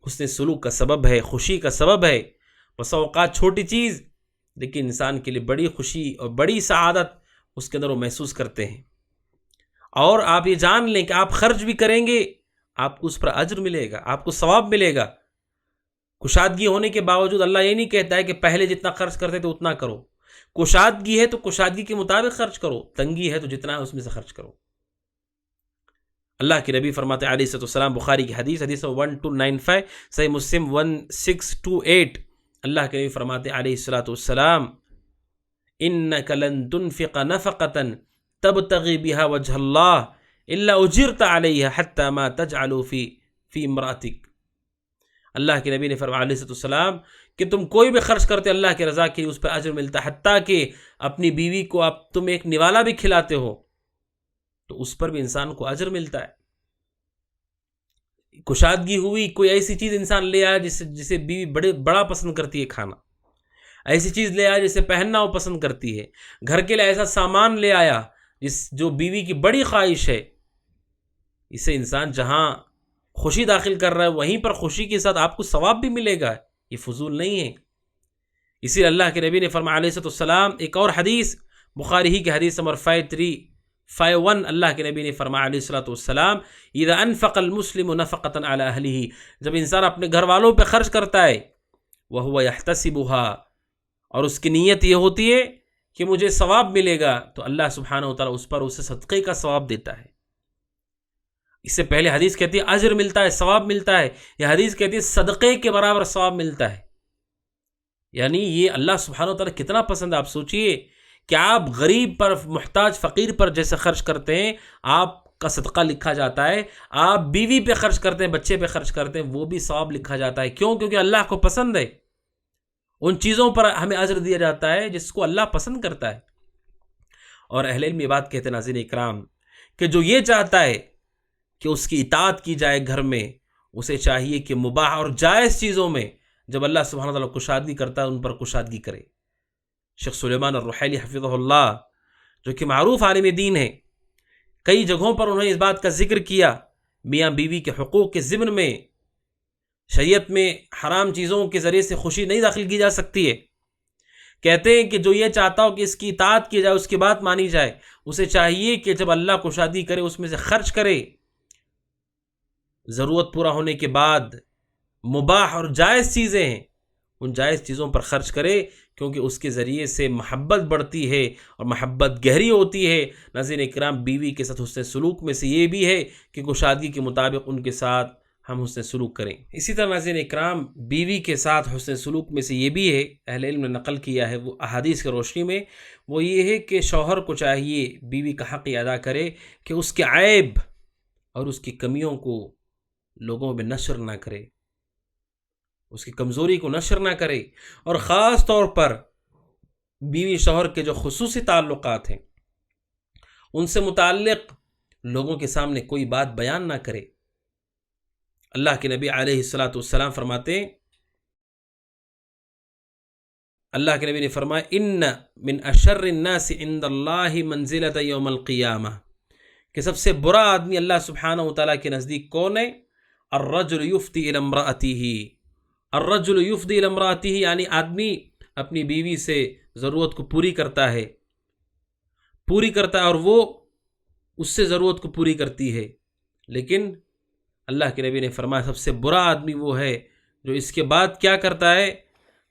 حسن سلوک کا سبب ہے، خوشی کا سبب ہے۔ بس اوقات چھوٹی چیز لیکن انسان کے لیے بڑی خوشی اور بڑی سعادت اس کے اندر وہ محسوس کرتے ہیں۔ اور آپ یہ جان لیں کہ آپ خرچ بھی کریں گے، آپ کو اس پر اجر ملے گا، آپ کو ثواب ملے گا۔ کشادگی ہونے کے باوجود اللہ یہ نہیں کہتا ہے کہ پہلے جتنا خرچ کرتے تھے اتنا کرو۔ کشادگی ہے تو کشادگی کے مطابق خرچ کرو، تنگی ہے تو جتنا ہے اس میں سے خرچ کرو۔ اللہ کے نبی فرماتے علیہ الصلوۃ والسلام، بخاری کی حدیث 1295، صحیح مسلم 1628، اللہ کے نبی فرماتے علیہ الصلوۃ والسلام، انک لن تنفق نفقۃ تبتغی بها وجه اللہ الا اجرت علیہا حتی ما تجعل فی امرأتک۔ اللہ کے نبی نے فرمایا علیہ الصلوۃ والسلام کہ تم کوئی بھی خرچ کرتے اللہ کی رضا کے لیے اس پر اجر ملتا ہے، حتیٰ کہ اپنی بیوی کو اب تم ایک نوالا بھی کھلاتے ہو تو اس پر بھی انسان کو اجر ملتا ہے۔ کشادگی ہوئی، کوئی ایسی چیز انسان لے آیا جسے بیوی بڑا پسند کرتی ہے کھانا، ایسی چیز لے آیا جسے پہننا وہ پسند کرتی ہے، گھر کے لیے ایسا سامان لے آیا جو بیوی کی بڑی خواہش ہے، اسے انسان جہاں خوشی داخل کر رہا ہے وہیں پر خوشی کے ساتھ آپ کو ثواب بھی ملے گا، یہ فضول نہیں ہے۔ اسی لیے اللہ کے نبی نے فرمایا علیہ السلام، ایک اور حدیث بخاری ہی کی حدیث نمبر 5351، اللہ کے نبی نے فرمایا علیہ السلام، اذا انفق المسلم نفقۃ علی اہلہ، جب انسان اپنے گھر والوں پہ خرچ کرتا ہے، وہو یحتسبها، اور اس کی نیت یہ ہوتی ہے کہ مجھے ثواب ملے گا، تو اللہ سبحانہ و تعالیٰ اس پر اسے صدقے کا ثواب دیتا ہے۔ اس سے پہلے حدیث کہتی ہے اجر ملتا ہے، ثواب ملتا ہے، یہ حدیث کہتی ہے صدقے کے برابر ثواب ملتا ہے۔ یعنی یہ اللہ سبحانہ و تعالیٰ کتنا پسند ہے، آپ سوچئے کہ آپ غریب پر، محتاج فقیر پر جیسے خرچ کرتے ہیں آپ کا صدقہ لکھا جاتا ہے، آپ بیوی پہ خرچ کرتے ہیں، بچے پہ خرچ کرتے ہیں، وہ بھی ثواب لکھا جاتا ہے۔ کیوں؟ کیونکہ اللہ کو پسند ہے، ان چیزوں پر ہمیں اجر دیا جاتا ہے جس کو اللہ پسند کرتا ہے۔ اور اہل علم یہ بات کہتے ہیں ناظرین اکرام کہ جو یہ چاہتا ہے کہ اس کی اطاعت کی جائے گھر میں، اسے چاہیے کہ مباح اور جائز چیزوں میں جب اللہ سبحانہ وتعالیٰ کشادگی کرتا ہے ان پر کشادگی کرے۔ شیخ سلیمان الرحیلی حفظہ اللہ، جو کہ معروف عالم دین ہے، کئی جگہوں پر انہوں نے اس بات کا ذکر کیا، میاں بیوی کے حقوق کے ضمن میں شریعت میں حرام چیزوں کے ذریعے سے خوشی نہیں داخل کی جا سکتی ہے۔ کہتے ہیں کہ جو یہ چاہتا ہو کہ اس کی اطاعت کی جائے، اس کی بات مانی جائے، اسے چاہیے کہ جب اللہ کشادگی کرے اس میں سے خرچ کرے، ضرورت پورا ہونے کے بعد مباح اور جائز چیزیں ہیں ان جائز چیزوں پر خرچ کرے، کیونکہ اس کے ذریعے سے محبت بڑھتی ہے اور محبت گہری ہوتی ہے۔ ناظرین اکرام، بیوی کے ساتھ حسن سلوک میں سے یہ بھی ہے کہ کشادگی کے مطابق ان کے ساتھ ہم حسن سلوک کریں۔ اسی طرح ناظرین اکرام، بیوی کے ساتھ حسن سلوک میں سے یہ بھی ہے، اہل علم نے نقل کیا ہے وہ احادیث کی روشنی میں، وہ یہ ہے کہ شوہر کو چاہیے بیوی کا حق ادا کرے کہ اس کے عیب اور اس کی کمیوں کو لوگوں میں نشر نہ کرے، اس کی کمزوری کو نشر نہ کرے، اور خاص طور پر بیوی شوہر کے جو خصوصی تعلقات ہیں ان سے متعلق لوگوں کے سامنے کوئی بات بیان نہ کرے۔ اللہ کے نبی علیہ الصلوۃ والسلام فرماتے ہیں، اللہ کے نبی نے فرمایا ان من اشر الناس عند اللہ منزلۃ یوم القیامہ، کہ سب سے برا آدمی اللہ سبحانہ و تعالیٰ کے نزدیک کون ہے؟ الرجل یفضی الی امرأتہ، الرجل یفضی الی امرأتہ، یعنی آدمی اپنی بیوی سے ضرورت کو پوری کرتا ہے اور وہ اس سے ضرورت کو پوری کرتی ہے، لیکن اللہ کے نبی نے فرمایا سب سے برا آدمی وہ ہے جو اس کے بعد کیا کرتا ہے؟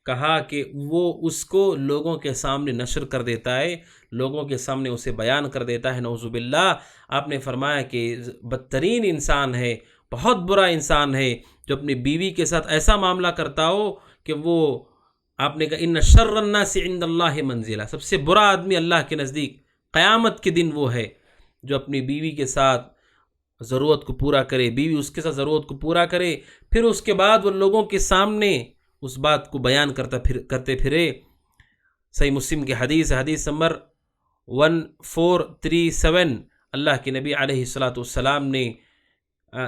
کہا کہ وہ اس کو لوگوں کے سامنے نشر کر دیتا ہے، لوگوں کے سامنے اسے بیان کر دیتا ہے، نعوذ باللہ۔ آپ نے فرمایا کہ بدترین انسان ہے، بہت برا انسان ہے جو اپنی بیوی کے ساتھ ایسا معاملہ کرتا ہو کہ وہ آپ نے کہا ان شر الناس عند اللہ منزلہ، سب سے برا آدمی اللہ کے نزدیک قیامت کے دن وہ ہے جو اپنی بیوی کے ساتھ ضرورت کو پورا کرے، بیوی اس کے ساتھ ضرورت کو پورا کرے، پھر اس کے بعد وہ لوگوں کے سامنے اس بات کو بیان کرتے پھرے۔ صحیح مسلم کی حدیث، حدیث نمبر 1437، اللہ کے نبی علیہ الصلاۃ والسلام نے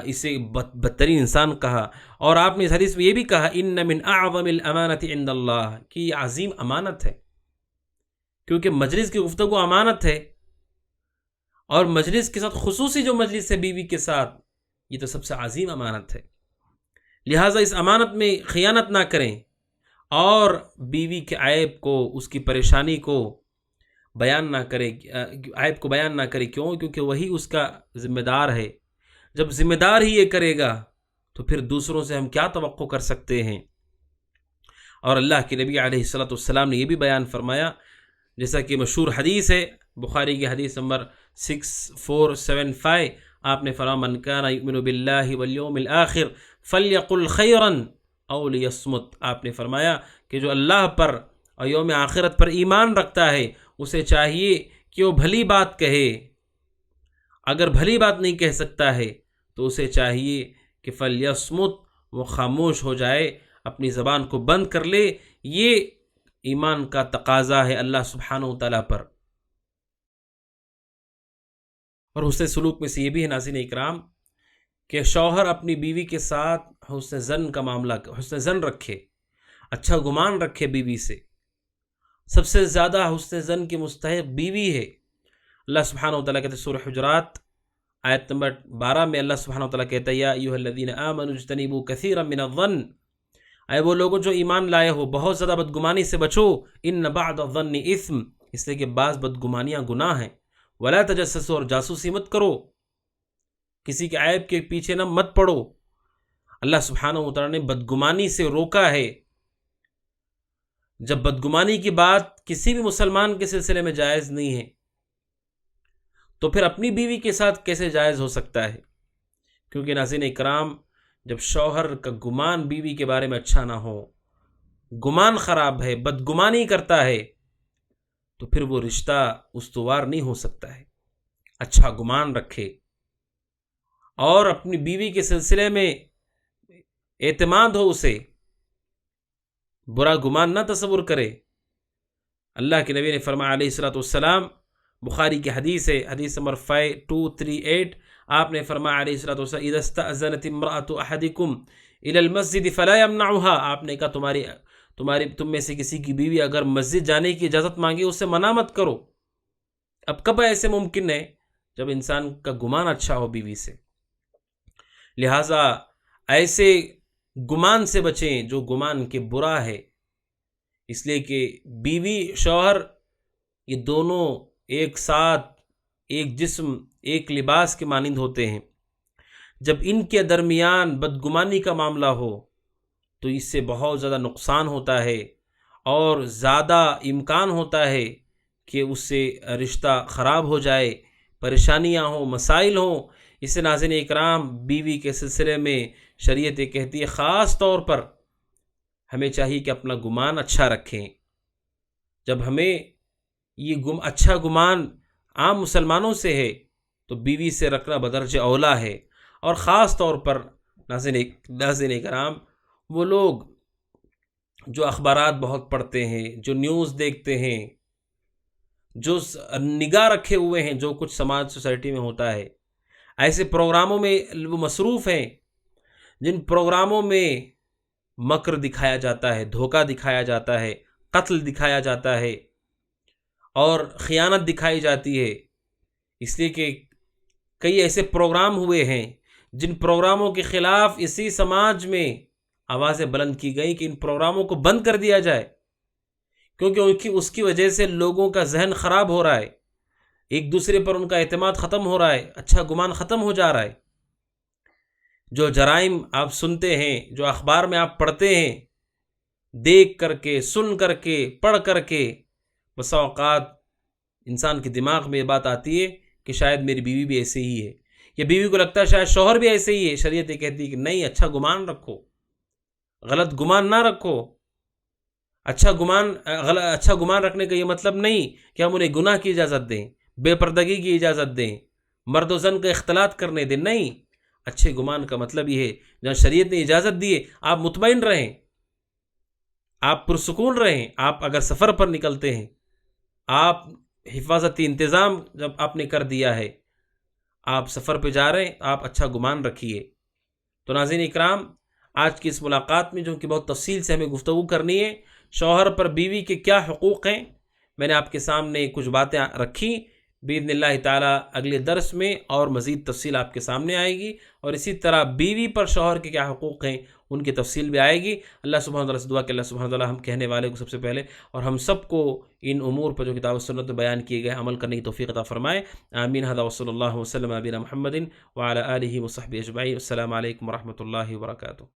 اسے بدترین انسان کہا، اور آپ نے اس حدیث میں یہ بھی کہا ان من اعظم الامانۃ عند اللہ، کہ یہ عظیم امانت ہے، کیونکہ مجلس کی گفتگو امانت ہے، اور مجلس کے ساتھ خصوصی جو مجلس ہے بیوی کے ساتھ، یہ تو سب سے عظیم امانت ہے۔ لہٰذا اس امانت میں خیانت نہ کریں، اور بیوی کے عیب کو، اس کی پریشانی کو بیان نہ کرے، عیب کو بیان نہ کرے۔ کیوں؟ کیونکہ وہی اس کا ذمہ دار ہے۔ جب ذمہ دار ہی یہ کرے گا تو پھر دوسروں سے ہم کیا توقع کر سکتے ہیں؟ اور اللہ کے نبی علیہ الصلاۃ والسلام نے یہ بھی بیان فرمایا، جیسا کہ مشہور حدیث ہے، بخاری کی حدیث نمبر 6475، آپ نے فرمایا من کان یؤمن باللہ والیوم الآخر فلیقل خیرا او لیصمت۔ آپ نے فرمایا کہ جو اللہ پر اور یوم آخرت پر ایمان رکھتا ہے اسے چاہیے کہ وہ بھلی بات کہے، اگر بھلی بات نہیں کہہ سکتا ہے تو اسے چاہیے کہ فلیصمت، وہ خاموش ہو جائے، اپنی زبان کو بند کر لے۔ یہ ایمان کا تقاضا ہے اللہ سبحانہ و تعالیٰ پر۔ اور حسن سلوک میں سے یہ بھی ہے ناظرین اکرام کہ شوہر اپنی بیوی کے ساتھ حسن ظن کا معاملہ، حسن ظن رکھے، اچھا گمان رکھے بیوی سے۔ سب سے زیادہ حسن ظن کی مستحق بیوی ہے۔ اللہ سبحانہ و تعالیٰ کہتے ہیں سورہ حجرات آیت نمبر 12 میں، اللہ سبحانہ و تعالیٰ کہتا ہے یا ایھا الذین آمنوا اجتنبوا کثیرا من الظن، اے وہ لوگوں جو ایمان لائے ہو بہت زیادہ بدگمانی سے بچو، ان بعض الظن اثم، اس لیے کہ بعض بدگمانیاں گناہ ہیں، ولا تجسسوا، اور جاسوسی مت کرو، کسی کے عیب کے پیچھے نہ مت پڑو۔ اللہ سبحانہ و تعالیٰ نے بدگمانی سے روکا ہے۔ جب بدگمانی کی بات کسی بھی مسلمان کے سلسلے میں جائز نہیں ہے تو پھر اپنی بیوی کے ساتھ کیسے جائز ہو سکتا ہے؟ کیونکہ ناظرین اکرام جب شوہر کا گمان بیوی کے بارے میں اچھا نہ ہو، گمان خراب ہے، بدگمانی کرتا ہے، تو پھر وہ رشتہ استوار نہیں ہو سکتا ہے۔ اچھا گمان رکھے اور اپنی بیوی کے سلسلے میں اعتماد ہو، اسے برا گمان نہ تصور کرے۔ اللہ کے نبی نے فرمایا علیہ الصلاۃ والسلام، بخاری کی حدیث ہے، حدیث نمبر 5238، آپ نے فرمایا علیہ الصلاۃ والسلام اذا استأذنت امرأة احدکم الى المسجد فلا يمنعها، آپ نے کہا تم میں سے کسی کی بیوی اگر مسجد جانے کی اجازت مانگے اس سے منع مت کرو۔ اب کب ایسے ممکن ہے؟ جب انسان کا گمان اچھا ہو بیوی سے۔ لہٰذا ایسے گمان سے بچیں جو گمان کے برا ہے، اس لیے کہ بیوی شوہر یہ دونوں ایک ساتھ، ایک جسم، ایک لباس کے مانند ہوتے ہیں۔ جب ان کے درمیان بدگمانی کا معاملہ ہو تو اس سے بہت زیادہ نقصان ہوتا ہے اور زیادہ امکان ہوتا ہے کہ اس سے رشتہ خراب ہو جائے، پریشانیاں ہوں، مسائل ہوں۔ اس سے ناظرین اکرام بیوی کے سلسلے میں شریعت کہتی ہے خاص طور پر ہمیں چاہیے کہ اپنا گمان اچھا رکھیں۔ جب ہمیں یہ اچھا گمان عام مسلمانوں سے ہے تو بیوی سے رکھنا بدرجہ اولا ہے۔ اور خاص طور پر ناظرین کرام وہ لوگ جو اخبارات بہت پڑھتے ہیں، جو نیوز دیکھتے ہیں، جو نگاہ رکھے ہوئے ہیں جو کچھ سماج سوسائٹی میں ہوتا ہے، ایسے پروگراموں میں وہ مصروف ہیں جن پروگراموں میں مکر دکھایا جاتا ہے، دھوکہ دکھایا جاتا ہے، قتل دکھایا جاتا ہے اور خیانت دکھائی جاتی ہے۔ اس لیے کہ کئی ایسے پروگرام ہوئے ہیں جن پروگراموں کے خلاف اسی سماج میں آوازیں بلند کی گئی کہ ان پروگراموں کو بند کر دیا جائے، کیونکہ اس کی وجہ سے لوگوں کا ذہن خراب ہو رہا ہے، ایک دوسرے پر ان کا اعتماد ختم ہو رہا ہے، اچھا گمان ختم ہو جا رہا ہے۔ جو جرائم آپ سنتے ہیں، جو اخبار میں آپ پڑھتے ہیں، دیکھ کر کے، سن کر کے، پڑھ کر کے بسا اوقات انسان کے دماغ میں یہ بات آتی ہے کہ شاید میری بیوی بھی ایسے ہی ہے، یا بیوی کو لگتا ہے شاید شوہر بھی ایسے ہی ہے۔ شریعت یہ کہتی ہے کہ نہیں، اچھا گمان رکھو، غلط گمان نہ رکھو۔ اچھا گمان رکھنے کا یہ مطلب نہیں کہ ہم انہیں گناہ کی اجازت دیں، بے پردگی کی اجازت دیں، مرد و زن کا اختلاط کرنے دیں، نہیں۔ اچھے گمان کا مطلب یہ ہے جہاں شریعت نے اجازت دی ہے آپ مطمئن رہیں، آپ پرسکون رہیں۔ آپ اگر سفر پر نکلتے ہیں، آپ حفاظتی انتظام جب آپ نے کر دیا ہے، آپ سفر پہ جا رہے ہیں، آپ اچھا گمان رکھیے۔ تو ناظرین اکرام، آج کی اس ملاقات میں جو کہ بہت تفصیل سے ہمیں گفتگو کرنی ہے، شوہر پر بیوی کے کیا حقوق ہیں، میں نے آپ کے سامنے کچھ باتیں رکھی۔ باذن اللہ تعالیٰ اگلے درس میں اور مزید تفصیل آپ کے سامنے آئے گی، اور اسی طرح بیوی پر شوہر کے کیا حقوق ہیں ان کی تفصیل بھی آئے گی۔ اللہ سبحانہ وتعالیٰ سے دعا کہ اللہ سبحانہ وتعالیٰ ہم کہنے والے کو سب سے پہلے اور ہم سب کو ان امور پر جو کتاب و سنت میں بیان کیے گئے عمل کرنے کی توفیق عطا فرمائے۔ آمین۔ ھذا وصلی اللہ وسلم علی نبینا محمد وعلی آلہ وصحبہ اجمعین۔ السلام علیکم ورحمۃ اللہ وبرکاتہ۔